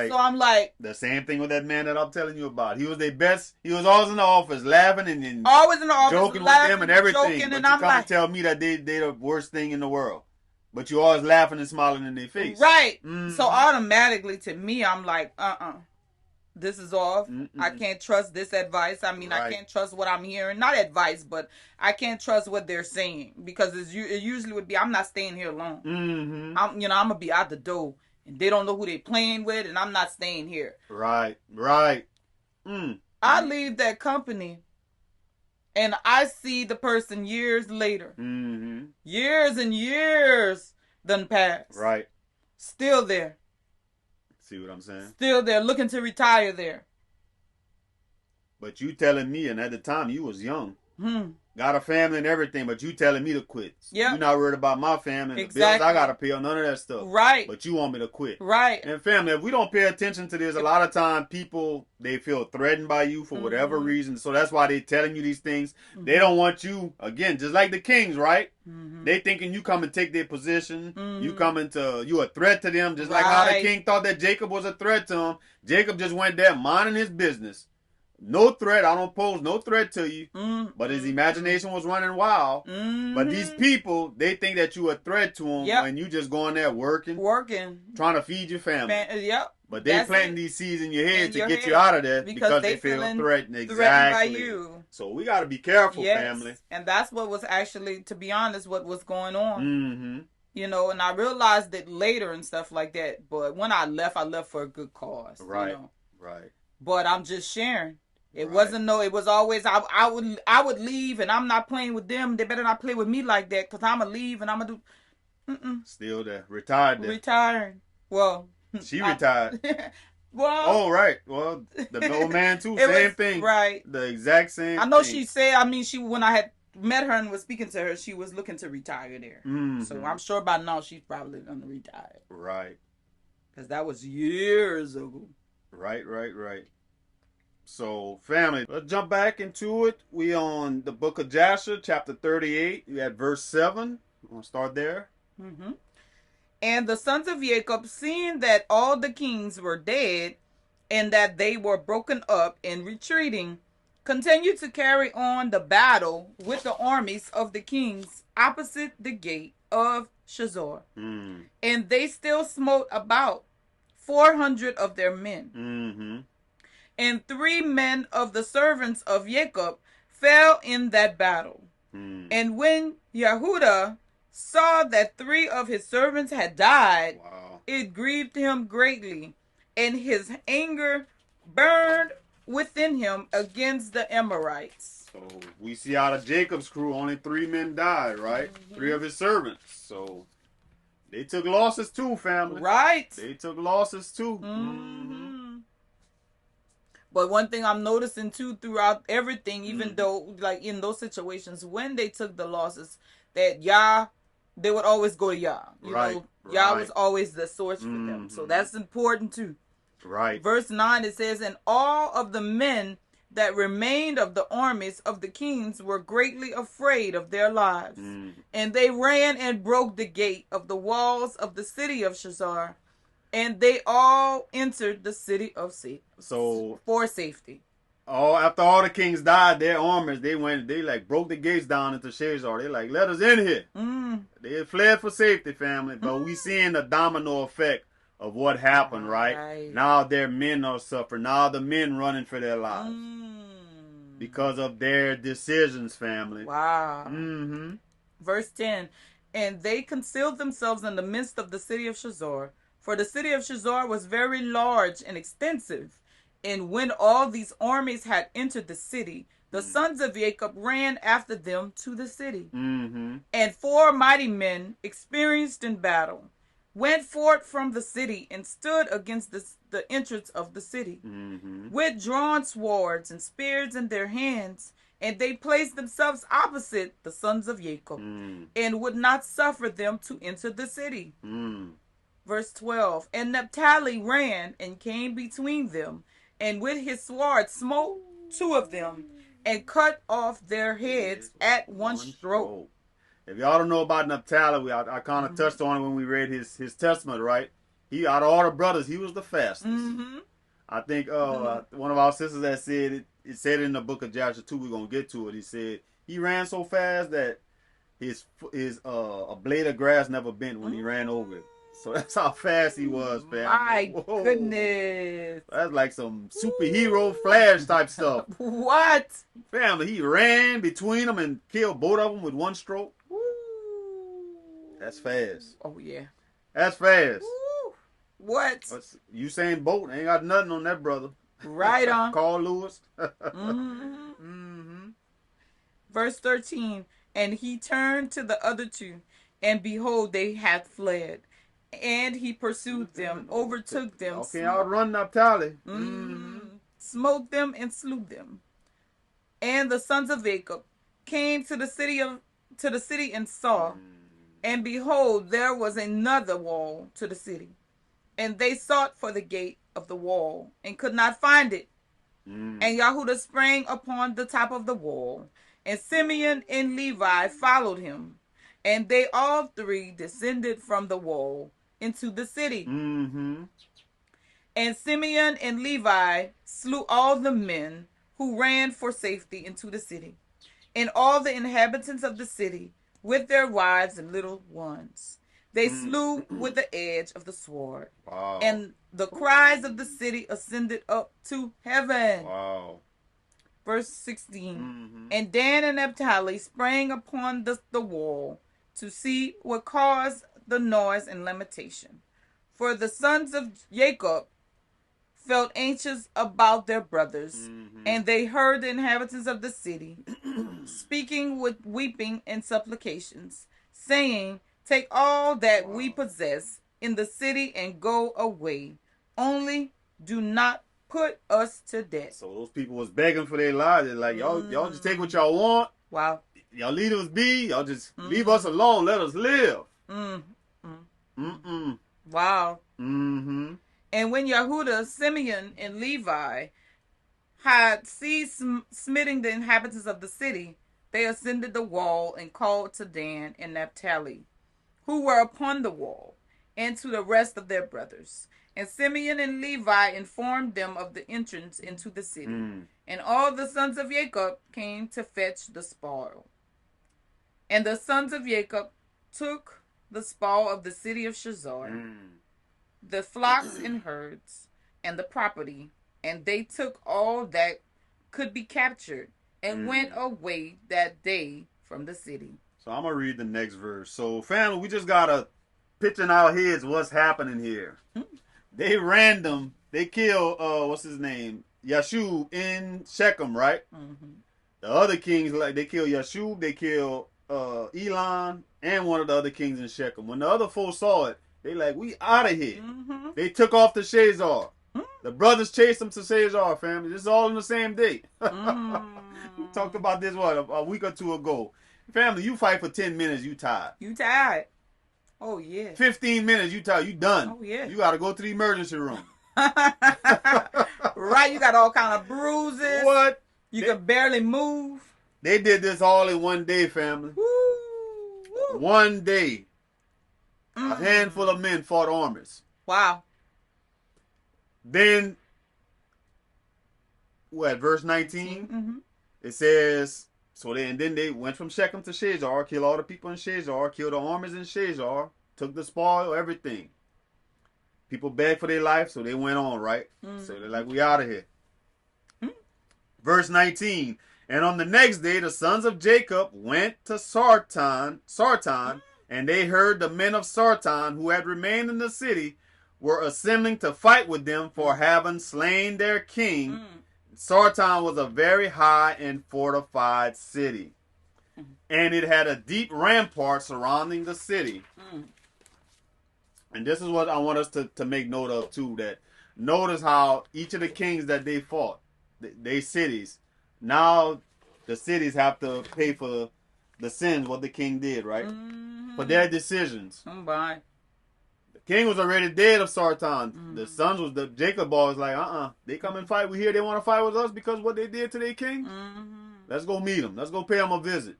So I'm like... The same thing with that man that I'm telling you about. He was their best. He was always in the office laughing and always in the office joking laughing, with them and everything. Joking, but and you I'm come like... and tell me that they the worst thing in the world. But you always laughing and smiling in their face. Right. Mm-hmm. So automatically to me, I'm like, this is off. Mm-mm. I can't trust this advice. I mean, right. I can't trust what I'm hearing. Not advice, but I can't trust what they're saying. Because it usually would be, I'm not staying here alone. Mm-hmm. I'm going to be out the door. And they don't know who they're playing with, and I'm not staying here. Right. I leave that company, and I see the person years later. Mm-hmm. Years and years done passed. Right. Still there. See what I'm saying? Still there, looking to retire there. But you telling me, and at the time you was young, got a family and everything, but you telling me to quit. Yeah. You're not worried about my family and the bills I got to pay on none of that stuff. Right. But you want me to quit. Right. And family, if we don't pay attention to this, a lot of time people, they feel threatened by you for whatever reason. So that's why they telling you these things. Mm-hmm. They don't want you, again, just like the kings, right? Mm-hmm. They thinking you come and take their position. Mm-hmm. You a threat to them. Just like how the king thought that Jacob was a threat to him. Jacob just went there minding his business. No threat. I don't pose no threat to you. Mm-hmm. But his imagination was running wild. Mm-hmm. But these people, they think that you a threat to them when you just going there working. Trying to feed your family. Yep. But they planting these seeds in your head to get you out of there because they feel threatened. Exactly. Threatened by you. So we got to be careful, family. And that's what was actually, to be honest, what was going on. Mm-hmm. You know, and I realized it later and stuff like that. But when I left for a good cause. Right. You know? Right. But I'm just sharing. It wasn't it was always I would leave, and I'm not playing with them. They better not play with me like that, because I'm gonna leave and I'm gonna do. Still there, retired there. Retiring. Well, she retired. Well. Oh right. Well, the old man too. Same thing. Right. The exact same. I know thing. She said. I mean, when I had met her and was speaking to her, she was looking to retire there. Mm-hmm. So I'm sure by now she's probably gonna retire. Right. Because that was years ago. Right. So, family, let's jump back into it. We on the book of Jasher, chapter 38. We at verse 7. You want to start there? Mm-hmm. And the sons of Jacob, seeing that all the kings were dead, and that they were broken up and retreating, continued to carry on the battle with the armies of the kings opposite the gate of Shazor. Mm. And they still smote about 400 of their men. Mm-hmm. And 3 men of the servants of Jacob fell in that battle. Mm. And when Yahuwah saw that 3 of his servants had died, it grieved him greatly, and his anger burned within him against the Amorites. So we see out of Jacob's crew, only 3 men died, right? Mm-hmm. 3 of his servants. So they took losses too, family. Right. They took losses too. Mm-hmm. But one thing I'm noticing too throughout everything, even though like in those situations when they took the losses, that Yah, they would always go to Yah. You know, Yah was always the source for them. So that's important too. Right. Verse 9, it says, and all of the men that remained of the armies of the kings were greatly afraid of their lives. And they ran and broke the gate of the walls of the city of Shazar. And they all entered the city of safety. So for safety. After all the kings died, their armies, they like broke the gates down into Shazar. They like, let us in here. They fled for safety, family. But we seeing the domino effect of what happened, right? Now their men are suffering. Now the men running for their lives. Because of their decisions, family. Wow. Mm-hmm. Verse 10, and they concealed themselves in the midst of the city of Shazar. For the city of Shazar was very large and extensive. And when all these armies had entered the city, the sons of Jacob ran after them to the city. Mm-hmm. And 4 mighty men, experienced in battle, went forth from the city and stood against the entrance of the city, with drawn swords and spears in their hands. And they placed themselves opposite the sons of Jacob, and would not suffer them to enter the city. Verse 12. And Naphtali ran and came between them, and with his sword smote 2 of them, and cut off their heads at one stroke. If y'all don't know about Naphtali, I kind of touched on it when we read his testament, right? He, out of all the brothers, he was the fastest. I think one of our sisters that said it said in the book of Joshua 2, we're going to get to it. He said he ran so fast that his a blade of grass never bent when he ran over it. So that's how fast he was, fam. My goodness. That's like some superhero Flash type stuff. What? Family, he ran between them and killed both of them with one stroke. That's fast. Oh, yeah. That's fast. What? Usain Bolt ain't got nothing on that brother. Right on. Carl Lewis. Verse 13. And he turned to the other 2, and behold, they had fled. And he pursued them, overtook them. Okay, outrun Naphtali. Smote them and slew them. And the sons of Jacob came to the city and saw, and behold, there was another wall to the city. And they sought for the gate of the wall, and could not find it. And Yahuwah sprang upon the top of the wall, and Simeon and Levi followed him. And they all 3 descended from the wall into the city. And Simeon and Levi slew all the men who ran for safety into the city, and all the inhabitants of the city, with their wives and little ones. They slew with the edge of the sword. Wow. And the cries of the city ascended up to heaven. Wow. Verse 16. And Dan and Naphtali sprang upon the wall to see what caused the noise and lamentation. For the sons of Jacob felt anxious about their brothers, and they heard the inhabitants of the city speaking with weeping and supplications, saying, Take all that we possess in the city and go away. Only do not put us to death. So those people was begging for their lives. They're like, y'all just take what y'all want. Wow. Y'all leave us be. Y'all just leave us alone. Let us live. Wow. And when Yahuwah, Simeon, and Levi had ceased smiting the inhabitants of the city, they ascended the wall and called to Dan and Naphtali, who were upon the wall, and to the rest of their brothers. And Simeon and Levi informed them of the entrance into the city. And all the sons of Jacob came to fetch the spoil. And the sons of Jacob took the spoil of the city of Shazar, the flocks and herds, and the property, and they took all that could be captured, and went away that day from the city. So I'm going to read the next verse. So, family, we just got to picture in our heads what's happening here. They random, they kill, what's his name? Yeshua in Shechem, right? The other kings, like, they kill Yeshua, they kill Elon, and one of the other kings in Shechem. When the other folks saw it, they like, we out of here. They took off to Shazar. The brothers chased them to Shazar, family. This is all in the same day. We talked about this, a week or 2 ago. Family, you fight for 10 minutes, you tired. You tired. Oh, yeah. 15 minutes, you tired. You done. Oh, yeah. You got to go to the emergency room. Right, you got all kind of bruises. What? You can barely move. They did this all in one day, family. Woo. One day. A handful of men fought armies. Wow. Then, verse 19? It says, then they went from Shechem to Shazar, killed all the people in Shazar, killed the armies in Shazar, took the spoil, everything. People begged for their life, so they went on, right? So they're like, we out of here. Verse 19, and on the next day, the sons of Jacob went to Sartan, and they heard the men of Sartan who had remained in the city were assembling to fight with them for having slain their king. Sartan was a very high and fortified city, and it had a deep rampart surrounding the city. And this is what I want us to make note of too, that notice how each of the kings that they fought, they cities, now the cities have to pay for the sins what the king did, right? For their decisions. Bye. king was already dead of Sartan. The sons was Jacob boys like, they come and fight. We hear they want to fight with us because what they did to their king. Let's go meet them. Let's go pay them a visit.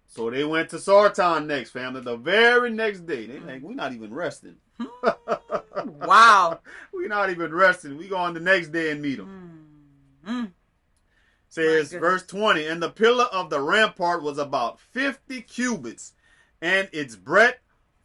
So they went to Sartan next, family. The very next day, they like, we're not even resting. Wow. We're not even resting. We go on the next day and meet them. Says verse 20, and the pillar of the rampart was about 50 cubits, and its breadth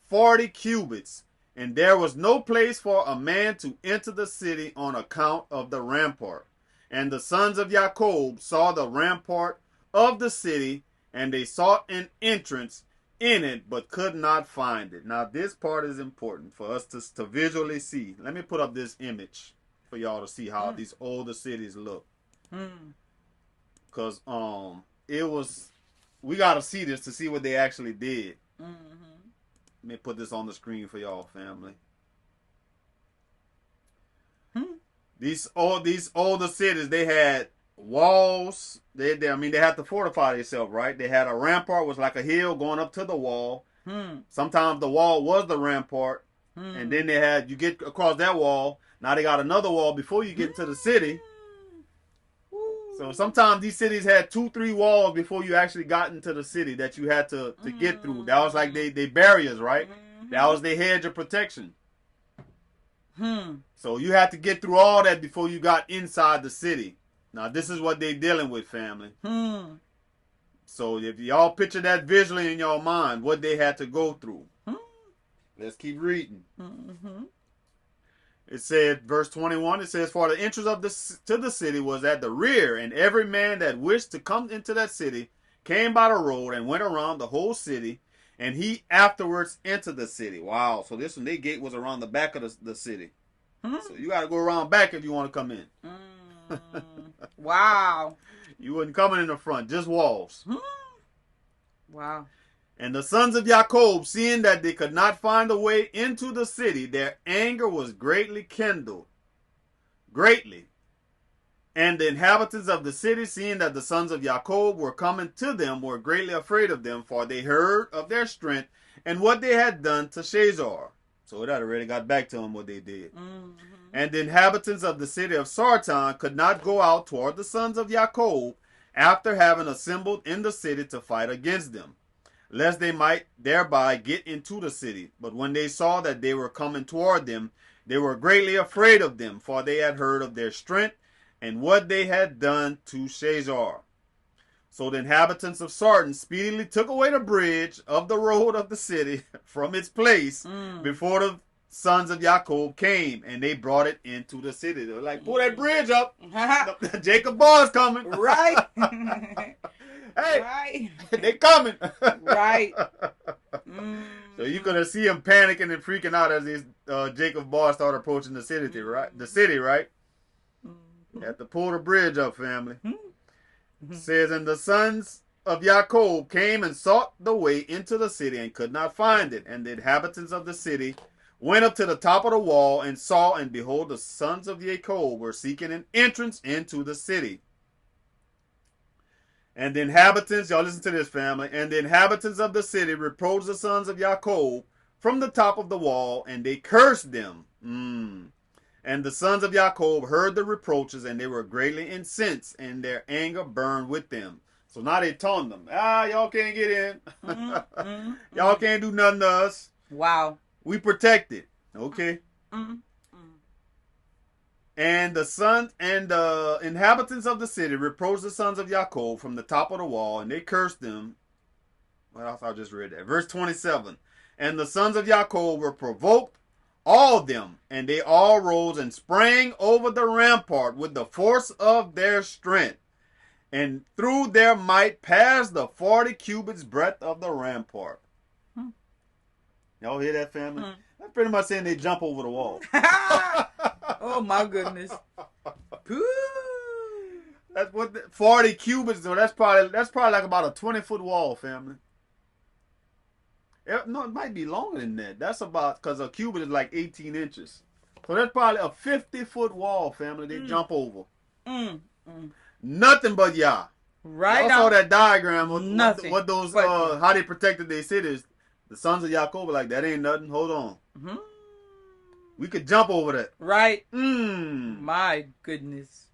40 cubits, and there was no place for a man to enter the city on account of the rampart. And the sons of Jacob saw the rampart of the city, and they sought an entrance in it, but could not find it. Now, this part is important for us to visually see. Let me put up this image for y'all to see how these older cities look. Because we got to see this to see what they actually did. Let me put this on the screen for y'all, family. These older cities, they had walls. They had to fortify themselves, right? They had a rampart, was like a hill going up to the wall. Sometimes the wall was the rampart, and then you get across that wall. Now they got another wall before you get into the city. So sometimes these cities had 2-3 walls before you actually got into the city that you had to get through. That was like they barriers, right? That was their hedge of protection. So you had to get through all that before you got inside the city. Now this is what they're dealing with, family. So if y'all picture that visually in your mind, what they had to go through. Let's keep reading. It said, verse 21, it says, for the entrance to the city was at the rear, and every man that wished to come into that city came by the road and went around the whole city, and he afterwards entered the city. Wow. So this one, their gate was around the back of the city. So you got to go around back if you want to come in. Wow. You wasn't coming in the front, just walls. Wow. And the sons of Jacob, seeing that they could not find a way into the city, their anger was greatly kindled. Greatly. And the inhabitants of the city, seeing that the sons of Jacob were coming to them, were greatly afraid of them, for they heard of their strength and what they had done to Shazar. So it had already got back to them what they did. And the inhabitants of the city of Sartan could not go out toward the sons of Jacob after having assembled in the city to fight against them, lest they might thereby get into the city. But when they saw that they were coming toward them, they were greatly afraid of them, for they had heard of their strength and what they had done to Shazar. So the inhabitants of Sartan speedily took away the bridge of the road of the city from its place before the sons of Jacob came, and they brought it into the city. They were like, pull that bridge up. Jacob boss coming. Right. Hey, right. they coming. Right. So you could see him panicking and freaking out as these Jacob boss started approaching the city, right? The city, right? You have to pull the bridge up, family. It says, and the sons of Jacob came and sought the way into the city and could not find it. And the inhabitants of the city went up to the top of the wall and saw, and behold, the sons of Jacob were seeking an entrance into the city. And the inhabitants, y'all listen to this, family, and the inhabitants of the city reproached the sons of Jacob from the top of the wall, and they cursed them. And the sons of Jacob heard the reproaches, and they were greatly incensed, and their anger burned with them. So now they taunt them. Y'all can't get in. Y'all can't do nothing to us. Wow. We protected. Okay. And the inhabitants of the city reproached the sons of Jacob from the top of the wall, and they cursed them. Well, I just read that. Verse 27. And the sons of Jacob were provoked, all of them, and they all rose and sprang over the rampart with the force of their strength, and through their might passed the 40 cubits breadth of the rampart. Y'all hear that, family? That's pretty much saying they jump over the wall. Oh my goodness. That's what 40 cubits. So that's probably like about a 20-foot wall, family. No, it might be longer than that. That's about, because a cubit is like 18 inches. So that's probably a 50-foot wall, family. They jump over. Nothing but Yah. Right. I saw that diagram. Nothing. What those how they protected their cities. The sons of Yaakov were like, that ain't nothing. Hold on. Mm-hmm. We could jump over that. Right. Mm. My goodness.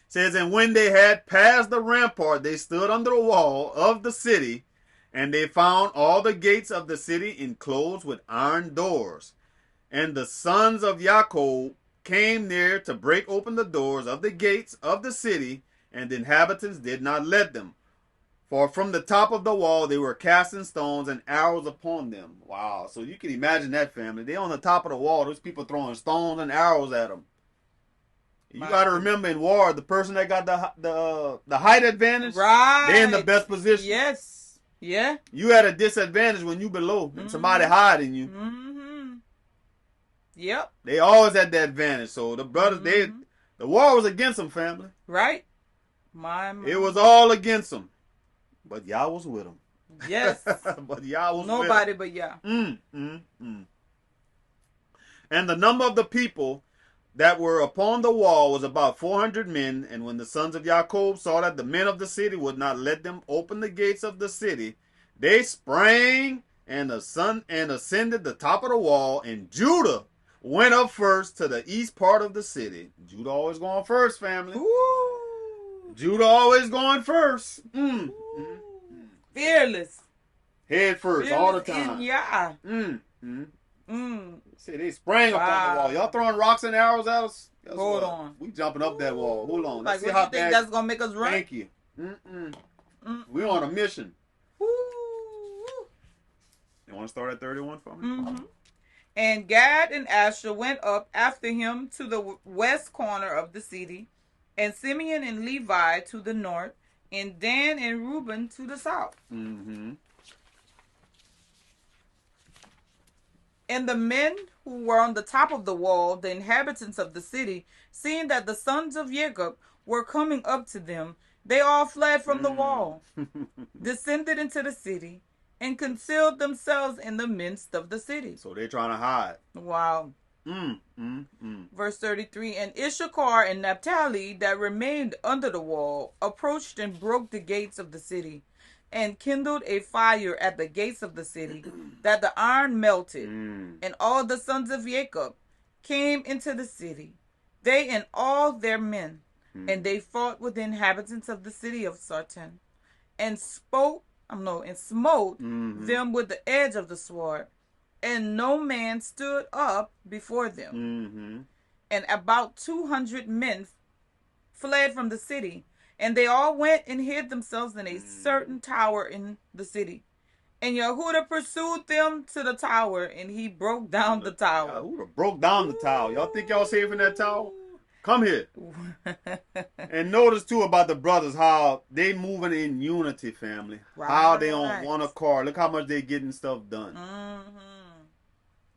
Says, and when they had passed the rampart, they stood under the wall of the city, and they found all the gates of the city enclosed with iron doors. And the sons of Yaakov came near to break open the doors of the gates of the city, and the inhabitants did not let them. For from the top of the wall they were casting stones and arrows upon them. Wow. So you can imagine that, family. They on the top of the wall. Those people throwing stones and arrows at them. You got to remember, in war, the person that got the height advantage, right, they're in the best position. Yes. Yeah. You had a disadvantage when you below and somebody hiding you. Mm-hmm. Yep. They always had the advantage. So the brothers, the war was against them, family. Right. It was all against them. But Yah was with them. Yes. But Yah was nobody with them. but Yah. And the number of the people that were upon the wall was about 400 men. And when the sons of Yaakov saw that the men of the city would not let them open the gates of the city, they sprang and ascended the top of the wall. And Judah went up first to the east part of the city. Judah always going first, family. Ooh. Judah always going first. Fearless. Head first, fearless all the time. Yeah. See, they sprang up on the wall. Y'all throwing rocks and arrows at us? Hold on. We jumping up that wall. Hold on. Like, what you think that's going to make us run? Thank you. We're on a mission. Ooh. You want to start at 31 for me? And Gad and Asher went up after him to the west corner of the city, and Simeon and Levi to the north, and Dan and Reuben to the south. And the men who were on the top of the wall, the inhabitants of the city, seeing that the sons of Jacob were coming up to them, they all fled from the wall, descended into the city, and concealed themselves in the midst of the city. So they're trying to hide. Wow. Verse 33, and Issachar and Naphtali that remained under the wall approached and broke the gates of the city, and kindled a fire at the gates of the city, that the iron melted. And all the sons of Jacob came into the city, they and all their men, and they fought with the inhabitants of the city of Sartan, and smote them with the edge of the sword, and no man stood up before them. And about 200 men fled from the city, and they all went and hid themselves in a certain tower in the city. And Yahuwah pursued them to the tower, and he broke down the tower. Yahuwah broke down the tower. Y'all think y'all safe in that tower? Come here. And notice too about the brothers, how they moving in unity, family. Right. How they on one accord. Look how much they getting stuff done.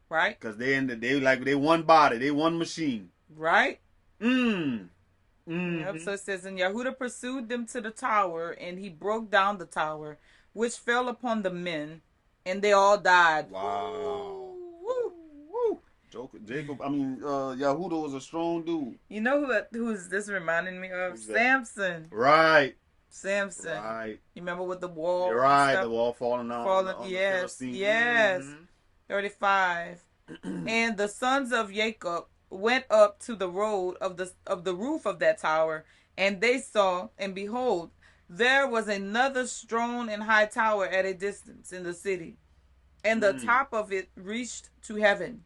Right. Because they one body, they one machine. Right. Yep. So it says, and Yahuwah pursued them to the tower, and he broke down the tower, which fell upon the men, and they all died. Wow. Woo. Yahuwah was a strong dude. You know who is this reminding me of? Samson. Right. Samson. Right. You remember with the wall? You're right. The wall falling out. Yes. 35. And the sons of Jacob went up to the road of the roof of that tower, and they saw, and behold, there was another strong and high tower at a distance in the city, and the top of it reached to heaven.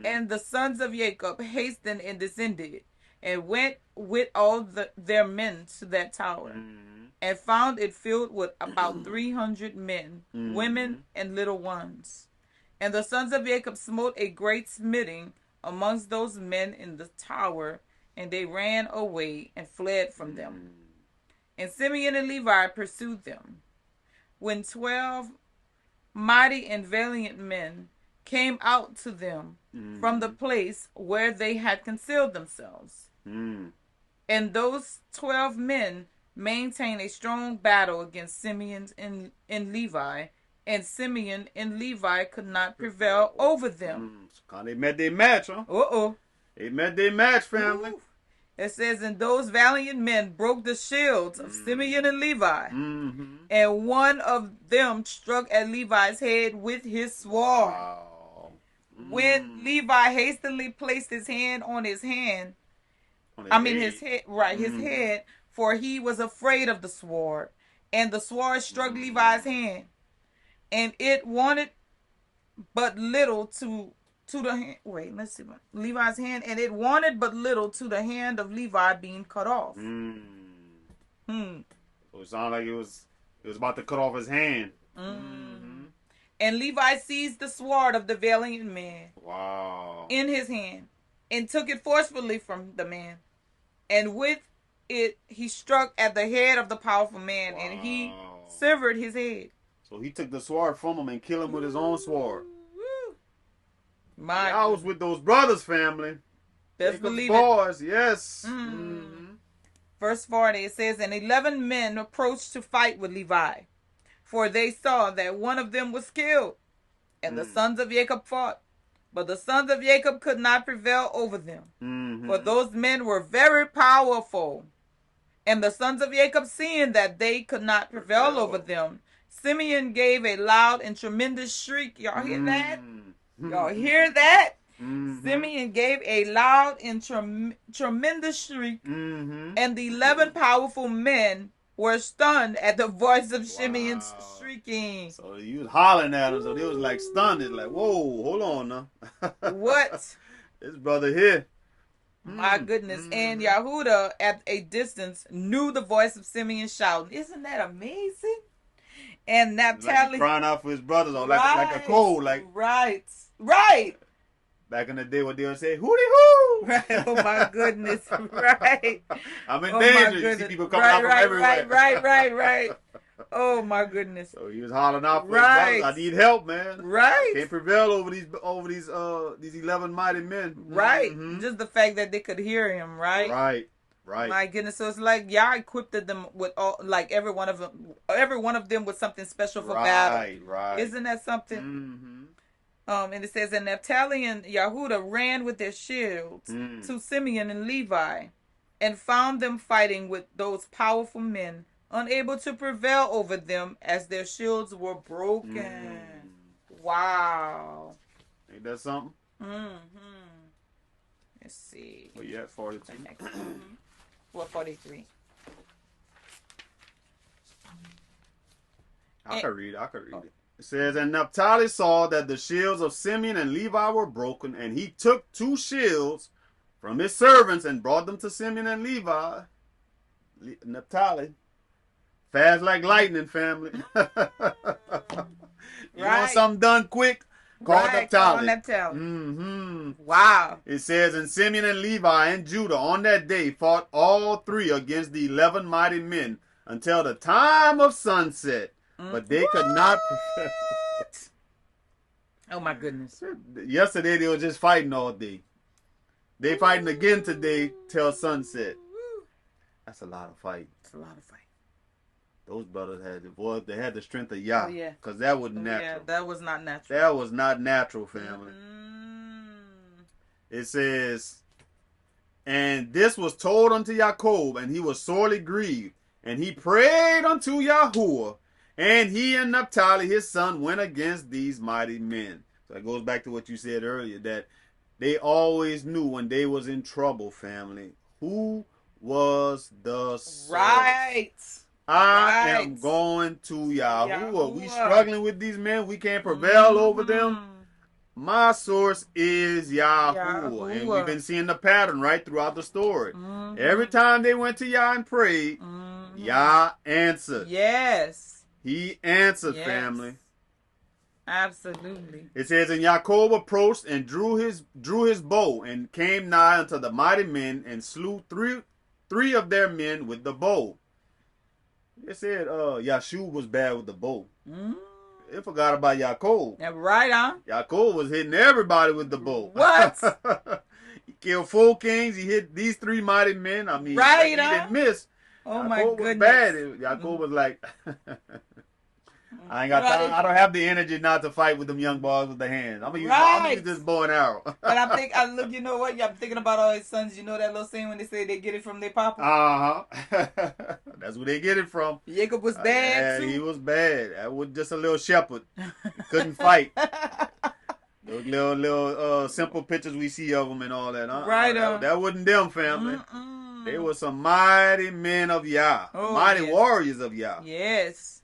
And the sons of Jacob hastened and descended, and went with all their men to that tower, and found it filled with about 300 men, women, and little ones. And the sons of Jacob smote a great smiting amongst those men in the tower, and they ran away and fled from them. And Simeon and Levi pursued them. When 12 mighty and valiant men came out to them from the place where they had concealed themselves. And those 12 men maintained a strong battle against Simeon and Levi, and Simeon and Levi could not prevail over them. They met their match, huh? Uh-oh. They met their match, family. It says, and those valiant men broke the shields of Simeon and Levi. And one of them struck at Levi's head with his sword. Wow. When Levi hastily placed his hand on his hand, his head, for he was afraid of the sword. And the sword struck Levi's hand, and it wanted but little to the hand. Wait, let's see. Levi's hand, and it wanted but little to the hand of Levi being cut off. So it sounded like it was about to cut off his hand. And Levi seized the sword of the valiant man. Wow. In his hand, and took it forcefully from the man, and with it he struck at the head of the powerful man, and he severed his head. So he took the sword from him and killed him with his own sword. I was with those brothers, family. Best believe boys, yes. Verse 40, it says, and 11 men approached to fight with Levi, for they saw that one of them was killed, and the sons of Jacob fought. But the sons of Jacob could not prevail over them, for those men were very powerful. And the sons of Jacob, seeing that they could not prevail over them, Simeon gave a loud and tremendous shriek. Y'all hear that? Y'all hear that? Simeon gave a loud and tremendous shriek, and the 11 powerful men were stunned at the voice of Simeon's shrieking. So he was hollering at them, so they was like stunned. It's like, whoa, hold on now. What? This brother here. My goodness. And Yahuwah at a distance knew the voice of Simeon shouting. Isn't that amazing? And Naphtali, like crying out for his brothers, or like a cold, like right. Back in the day, what they would say, hooty hoo! Right. Oh my goodness! Right. I'm in danger. You see people coming out from everywhere. Right. Oh my goodness! So he was hollering out for his brothers. I need help, man. Right. Can't prevail over these 11 mighty men. Right. Just the fact that they could hear him. Right. My goodness! So it's like Yah equipped them with all, like every one of them with something special for battle. Right. Isn't that something? And it says, and Naphtali and Yahuwah ran with their shields to Simeon and Levi, and found them fighting with those powerful men, unable to prevail over them, as their shields were broken. Wow! Ain't that something? Let's see. Well, yeah, 42. What 43? I can read it. It says, and Naphtali saw that the shields of Simeon and Levi were broken, and he took 2 shields from his servants and brought them to Simeon and Levi. Naphtali, fast like lightning, family. You want something done quick? Call Naphtali. Wow. It says, and Simeon and Levi and Judah on that day fought all 3 against the 11 mighty men until the time of sunset. But they could not prevail. Oh my goodness. Yesterday they were just fighting all day. They fighting again today till sunset. That's a lot of fight. Those brothers had the strength of Yah. Because that wasn't natural. Yeah, that was not natural. That was not natural, family. It says, and this was told unto Jacob, and he was sorely grieved. And he prayed unto Yahuwah. And he and Naphtali, his son, went against these mighty men. So that goes back to what you said earlier, that they always knew when they was in trouble, family, who was the source. Right. I am going to Yahuwah. We struggling with these men. We can't prevail over them. My source is Yahuwah. And we've been seeing the pattern right throughout the story. Every time they went to Yah and prayed, Yah answered. Yes. He answered, family. Absolutely. It says, and Jacob approached and drew his bow and came nigh unto the mighty men and slew three of their men with the bow. It said Yeshua was bad with the bow. They forgot about Jacob. Yeah, right on. Jacob was hitting everybody with the bow. What? He killed 4 kings. He hit these 3 mighty men. I mean, he didn't miss. Oh Jacob my was goodness. bad. Jacob was like, I ain't got time. I don't have the energy not to fight with them young boys with the hands. I'm gonna use this bow and arrow. But look, you know what? I'm thinking about all his sons. You know that little saying when they say they get it from their papa? That's where they get it from. Jacob was bad too. He was bad. That was just a little shepherd. He couldn't fight. Those little simple pictures we see of them and all that. Right on. That wasn't them, family. They were some mighty men of Yah. Mighty warriors of Yah. Yes.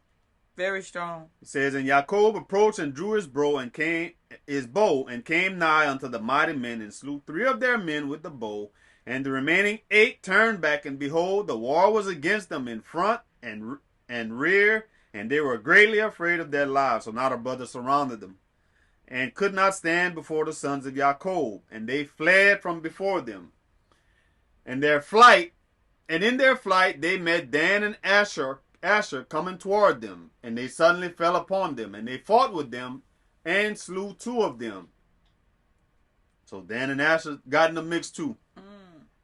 Very strong. It says, and Jacob approached and drew his bow and came nigh unto the mighty men and slew 3 of their men with the bow. And the remaining 8 turned back, and behold, the war was against them in front and rear, and they were greatly afraid of their lives. So now the brothers surrounded them, and could not stand before the sons of Jacob, and they fled from before them. And in their flight they met Dan and Asher coming toward them, and they suddenly fell upon them, and they fought with them, and slew 2 of them. So Dan and Asher got in the mix too.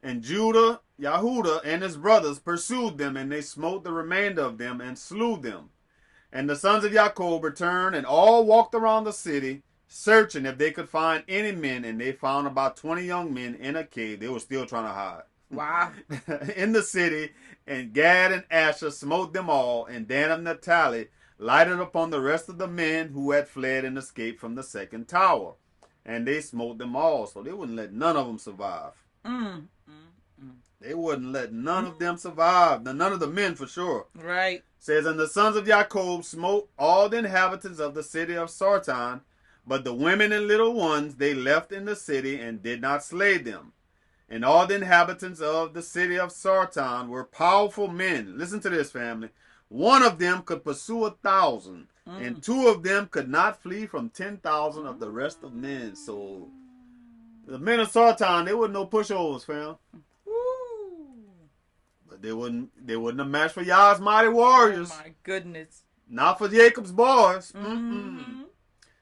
And Yahuwah and his brothers pursued them, and they smote the remainder of them, and slew them. And the sons of Jacob returned, and all walked around the city, searching if they could find any men, and they found about 20 young men in a cave. They were still trying to hide. Wow. In the city, and Gad and Asher smote them all, and Dan and Naphtali lighted upon the rest of the men who had fled and escaped from the second tower. And they smote them all, so they wouldn't let none of them survive. They wouldn't let none of them survive. None of the men for sure. Right. Says, and the sons of Jacob smote all the inhabitants of the city of Sartan, but the women and little ones they left in the city and did not slay them. And all the inhabitants of the city of Sartan were powerful men. Listen to this, family. 1 of them could pursue 1,000, and 2 of them could not flee from 10,000 of the rest of men. So the men of Sartan, they weren't no pushovers, fam. But they wouldn't have matched for Yah's mighty warriors. Oh my goodness. Not for Jacob's boys.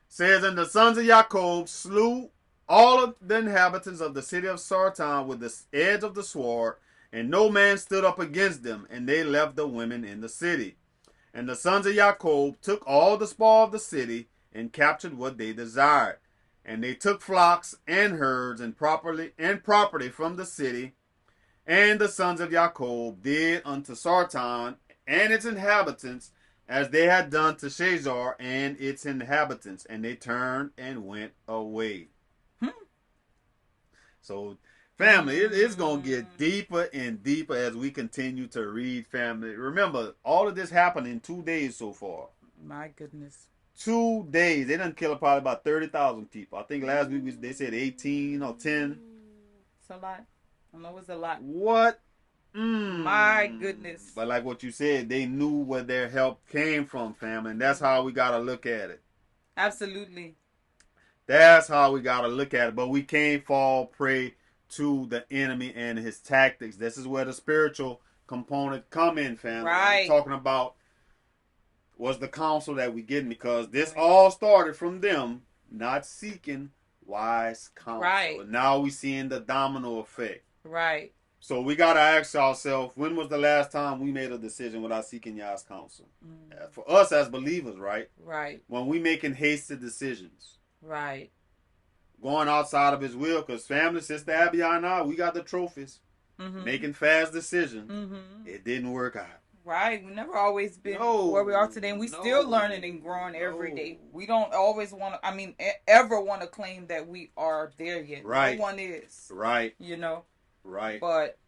Says, and the sons of Jacob slew all of the inhabitants of the city of Sartan with the edge of the sword, and no man stood up against them, and they left the women in the city. And the sons of Jacob took all the spoil of the city, and captured what they desired. And they took flocks and herds and property from the city. And the sons of Jacob did unto Sartan and its inhabitants as they had done to Shazar and its inhabitants, and they turned and went away. So, family, it's going to get deeper and deeper as we continue to read, family. Remember, all of this happened in 2 days so far. My goodness. 2 days. They done killed probably about 30,000 people. I think last week they said 18 or 10. It's a lot. I know it's a lot. What? My goodness. But like what you said, they knew where their help came from, family. And that's how we got to look at it. Absolutely. That's how we got to look at it. But we can't fall prey to the enemy and his tactics. This is where the spiritual component come in, family. Right. We're talking about was the counsel that we getting, because this all started from them not seeking wise counsel. Right. Now we seeing the domino effect. Right. So we got to ask ourselves, when was the last time we made a decision without seeking Yah's counsel? For us as believers, right? Right. When we making hasty decisions. Right. Going outside of his will, because family, Sister Abby and I, we got the trophies. Making fast decisions. It didn't work out. Right. We never always been where we are today. And we still learning and growing every day. We don't always want to, ever want to claim that we are there yet. Right. No one is. Right. You know. Right. But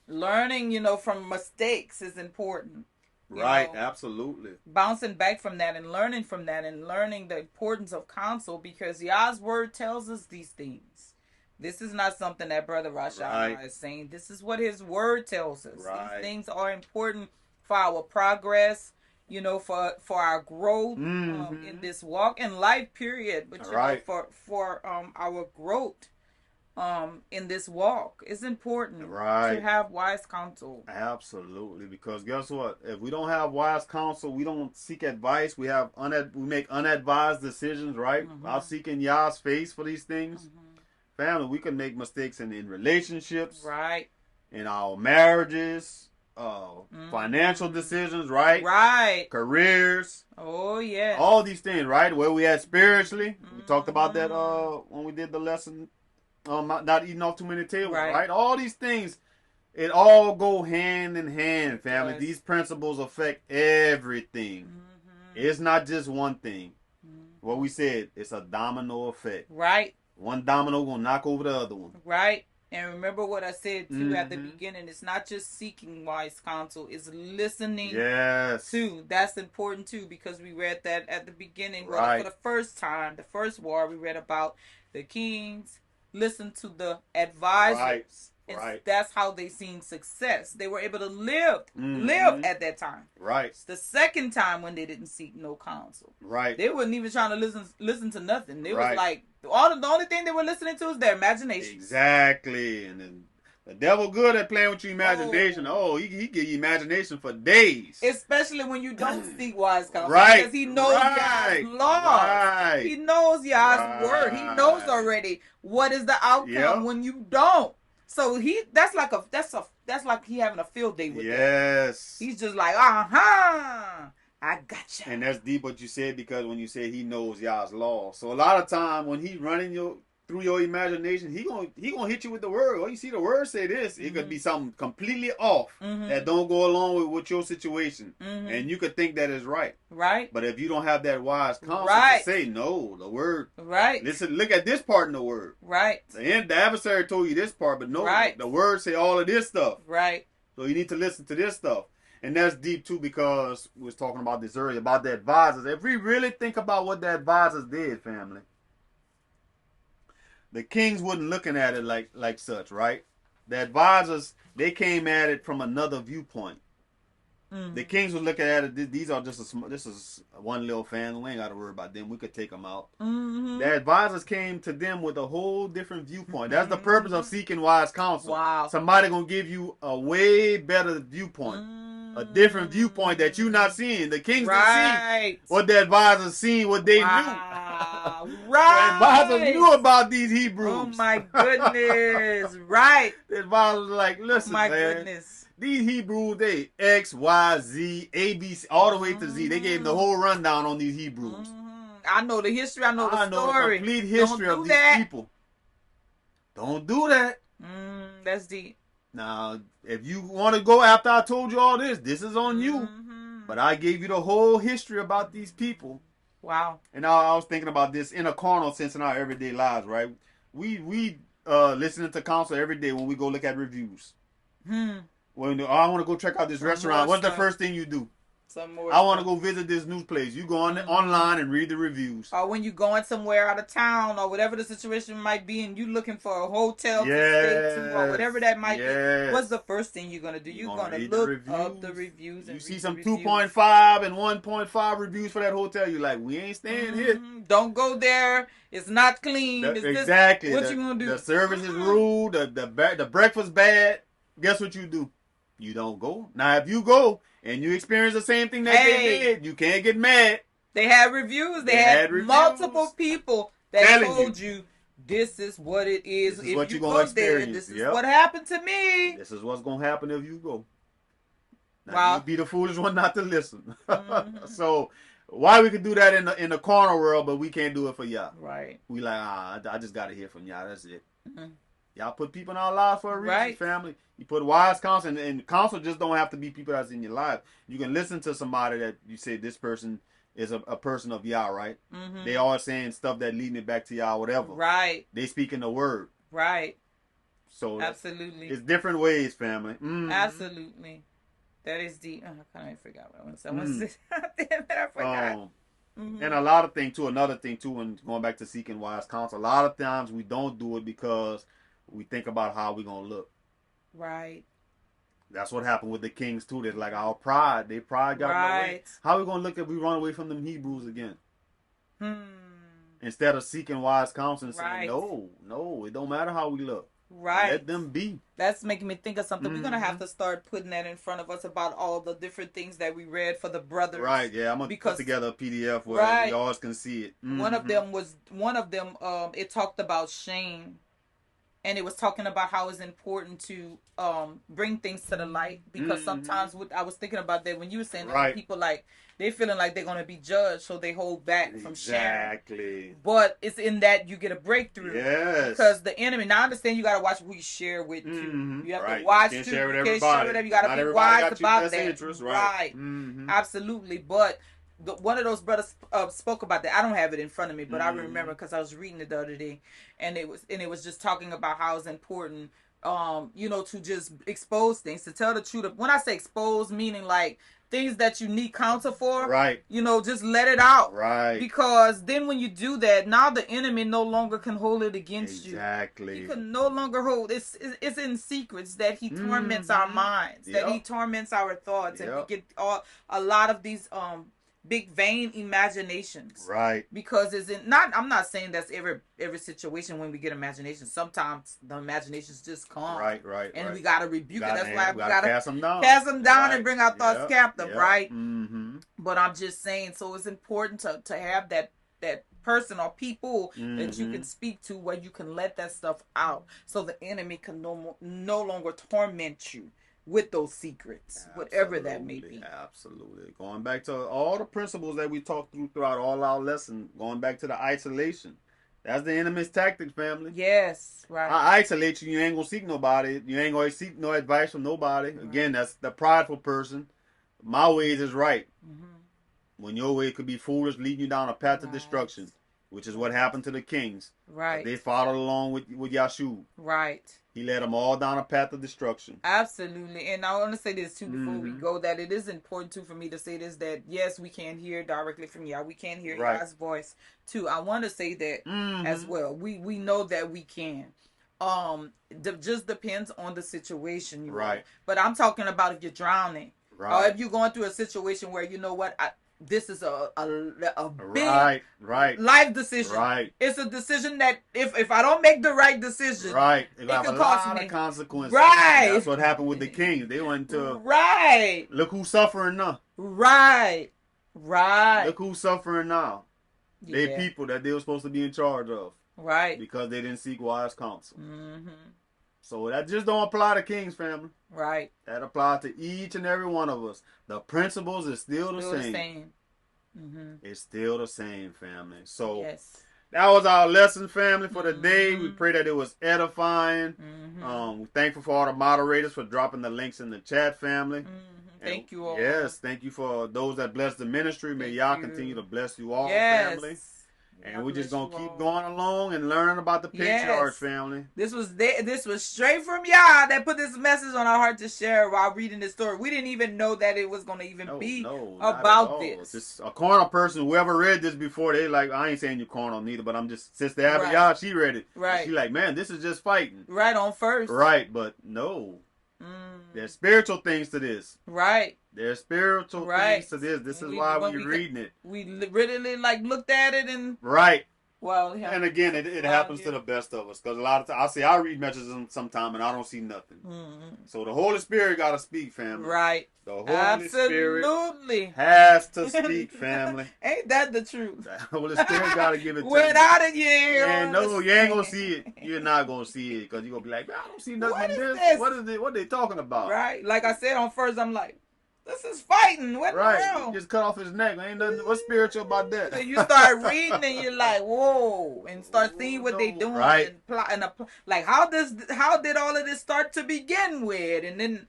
learning, from mistakes is important. Right. Absolutely. Bouncing back from that and learning from that and learning the importance of counsel, because Yah's word tells us these things. This is not something that Brother Rasha is saying. This is what his word tells us. Right. These things are important for our progress, for our growth in this walk and life period. But for our growth in this walk, it's important to have wise counsel. Absolutely, because guess what? If we don't have wise counsel, we don't seek advice. We make unadvised decisions, right? Without seeking Yah's face for these things. Family, we can make mistakes in relationships, right? In our marriages, financial decisions, right? Right. Careers. Oh, yes. All these things, right? Where we at spiritually. We talked about that when we did the lesson, not eating off too many tables, right? All these things, it all go hand in hand, family. These principles affect everything. It's not just one thing. What we said, it's a domino effect. Right. One domino gonna knock over the other one. Right. And remember what I said too at the beginning. It's not just seeking wise counsel. It's listening too. That's important too, because we read that at the beginning. Well, for the first time, the first war, we read about the kings listen to the advisors. And that's how they seen success. They were able to live at that time. Right. It's the second time when they didn't seek no counsel. Right. They wasn't even trying to listen to nothing. They was like, the only thing they were listening to is their imagination. Exactly. And then the devil good at playing with your imagination. He give you imagination for days. Especially when you don't seek wise counsel. Right. Because he knows Yah's laws. Right. He knows Yah's word. He knows already what is the outcome when you don't. So that's like he having a field day with that. Yes. He's just like, I gotcha. And that's deep what you said, because when you say he knows Yah's law. So a lot of time when he running through your imagination, he gonna hit you with the word. Oh, you see the word say this. It could be something completely off that don't go along with your situation. And you could think that is right. Right. But if you don't have that wise counsel to say, no, the word. Right. Listen, look at this part in the word. Right. The adversary told you this part, but no, the word say all of this stuff. Right. So you need to listen to this stuff. And that's deep too, because we was talking about this earlier, about the advisors. If we really think about what the advisors did, family, the kings wasn't looking at it like such, right? The advisors, they came at it from another viewpoint. The kings were looking at it. These are this is one little family. We ain't got to worry about them. We could take them out. The advisors came to them with a whole different viewpoint. That's the purpose of seeking wise counsel. Wow. Somebody gonna give you a way better viewpoint. A different viewpoint that you're not seeing. The kings didn't see what the advisors seen, what they knew. The advisors knew about these Hebrews. Oh my goodness. The advisors were like, listen, goodness. These Hebrews, they X, Y, Z, A, B, C, all the way to Z. They gave them the whole rundown on these Hebrews. I know the history. I know the story. The complete history of these people. Don't do that. That's deep. Now, if you want to go after I told you all this is on you. But I gave you the whole history about these people. Wow. And I was thinking about this in a carnal sense in our everyday lives, right? We listening to counsel every day when we go look at reviews. When I want to go check out this restaurant, what's the first thing you do? I want to go visit this new place. You go online and read the reviews. Or when you're going somewhere out of town or whatever the situation might be, and you're looking for a hotel to stay to or whatever that might be, what's the first thing you're going to do? You're going to look up the reviews. You see some 2.5 and 1.5 reviews for that hotel. You're like, we ain't staying here. Don't go there. It's not clean. Exactly. What you going to do? The service is rude. The breakfast bad. Guess what you do? You don't go. Now, if you go and you experience the same thing that they did, you can't get mad. They had reviews. They had multiple people that told you this is what it is. This is what you're going to experience. This is what happened to me. This is what's going to happen if you go. Now, you be the foolish one not to listen. So, why we could do that in the carnal world, but we can't do it for y'all. Right. We like, I just got to hear from y'all. That's it. Y'all put people in our lives for a reason, family. You put wise counsel, and counsel just don't have to be people that's in your life. You can listen to somebody that you say this person is a person of Yah, right? They all saying stuff that leading it back to Yah, whatever. Right. They speaking the word. Right. So absolutely, it's different ways, family. Absolutely, that is deep. I kind of forgot what I want to say. Damn it, I forgot. And a lot of things too. Another thing too, when going back to seeking wise counsel, a lot of times we don't do it because we think about how we're gonna look. Right. That's what happened with the kings too. There's like our pride. Their pride got in the way. How are we gonna look if we run away from them Hebrews again? Instead of seeking wise counsel and saying, no, it don't matter how we look. Right. Let them be. That's making me think of something. We're gonna have to start putting that in front of us about all the different things that we read for the brothers. Right. Yeah. I'm gonna put together a PDF where y'all can see it. One of them. It talked about shame. and it was talking about how it's important to bring things to the light, because sometimes I was thinking about that when you were saying that people like they feeling like they're going to be judged, so they hold back from sharing. But it's in that you get a breakthrough. Yes. Because the enemy, now I understand you got to watch who you share with too. You have to watch too. You can't share with everybody. You got to be wise about that. Interest, right. Absolutely. But one of those brothers spoke about that. I don't have it in front of me, but I remember because I was reading it the other day, and it was just talking about how it's important, to just expose things, to tell the truth. When I say expose, meaning like things that you need counsel for, right? Just let it out, right? Because then when you do that, now the enemy no longer can hold it against you. Exactly. He can no longer hold. It's in secrets that he torments our minds, that he torments our thoughts, and we get a lot of these big vain imaginations, right? Because I'm not saying that's every situation when we get imagination. Sometimes the imaginations just come, right, and we gotta rebuke it. That's why we gotta cast them down, and bring our thoughts captive, right? But I'm just saying, so it's important to have that person or people that you can speak to, where you can let that stuff out, so the enemy can no longer torment you with those secrets, whatever that may be. Absolutely. Going back to all the principles that we talked throughout all our lessons, going back to the isolation. That's the enemy's tactic, family. Yes, right. I isolate you, you ain't gonna seek nobody. You ain't gonna seek no advice from nobody. Right. Again, that's the prideful person. My ways is right. When your way could be foolish, leading you down a path of destruction, which is what happened to the kings. Right. They followed along with Yeshua. Right. He led them all down a path of destruction. Absolutely. And I want to say this too before we go, that it is important too for me to say this, that yes, we can hear directly from Yah. We can hear Yah's voice too. I want to say that as well. We know that we can. Just depends on the situation, you know. But I'm talking about if you're drowning, or if you're going through a situation where you know what, this is a big life decision. Right. It's a decision that if I don't make the right decision, it could have a cost lot me of consequences. Right. That's what happened with the kings. They went to Look who's suffering now. Right. Look who's suffering now. They people that they were supposed to be in charge of. Right. Because they didn't seek wise counsel. So that just don't apply to kings, family. Right. That applies to each and every one of us. The principles is still the same. It's still the same, family. So that was our lesson, family, for the day. We pray that it was edifying. We're thankful for all the moderators for dropping the links in the chat, family. Thank you all. Yes, thank you for those that bless the ministry. May Yah continue to bless you all, family. And we're just going to keep going along and learning about the patriarchs, family. This was straight from Yah that put this message on our heart to share while reading this story. We didn't even know that it was going to even be about this. Just a carnal person, whoever read this before, they like, I ain't saying you carnal neither, but I'm just, Sister Abigail, she read it. Right. She like, man, this is just fighting. Right on first. Right, but no. There's spiritual things to this. Right. There's spiritual things to this. This is why we're reading it. We really looked at it and... Right. Well, and again, it happens to the best of us. Because a lot of times, I read messages sometime and I don't see nothing. So the Holy Spirit got to speak, family. Right. The Holy Spirit has to speak, family. Ain't that the truth? The Holy Spirit got to give it to you. Without it, you ain't you ain't going to see it. You're not going to see it because you're going to be like, man, I don't see nothing in this. What is it? What are they talking about? Right. Like I said on first, I'm like, this is fighting. What the hell? Just cut off his neck. Ain't nothing. What's spiritual about that? So you start reading and you're like, whoa, and start seeing what they doing and plotting. Like how did all of this start to begin with? And then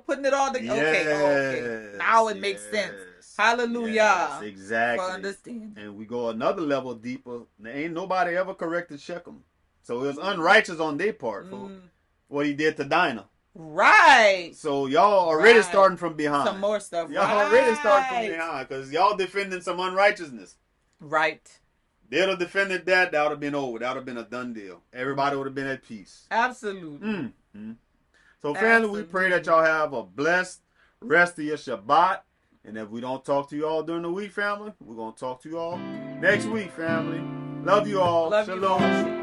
putting it all together. Okay. Now it makes sense. Hallelujah. Yes, exactly. For understanding. And we go another level deeper. Ain't nobody ever corrected Shechem, so it was unrighteous on their part for what he did to Dinah. Right. So y'all already starting from behind. Some more stuff. Y'all already starting from behind because y'all defending some unrighteousness. Right. They'd have defended that. That would have been over. That would have been a done deal. Everybody would have been at peace. Absolutely. So family, we pray that y'all have a blessed rest of your Shabbat. And if we don't talk to you all during the week, family, we're going to talk to you all next week, family. Love you all. Love Shalom. You.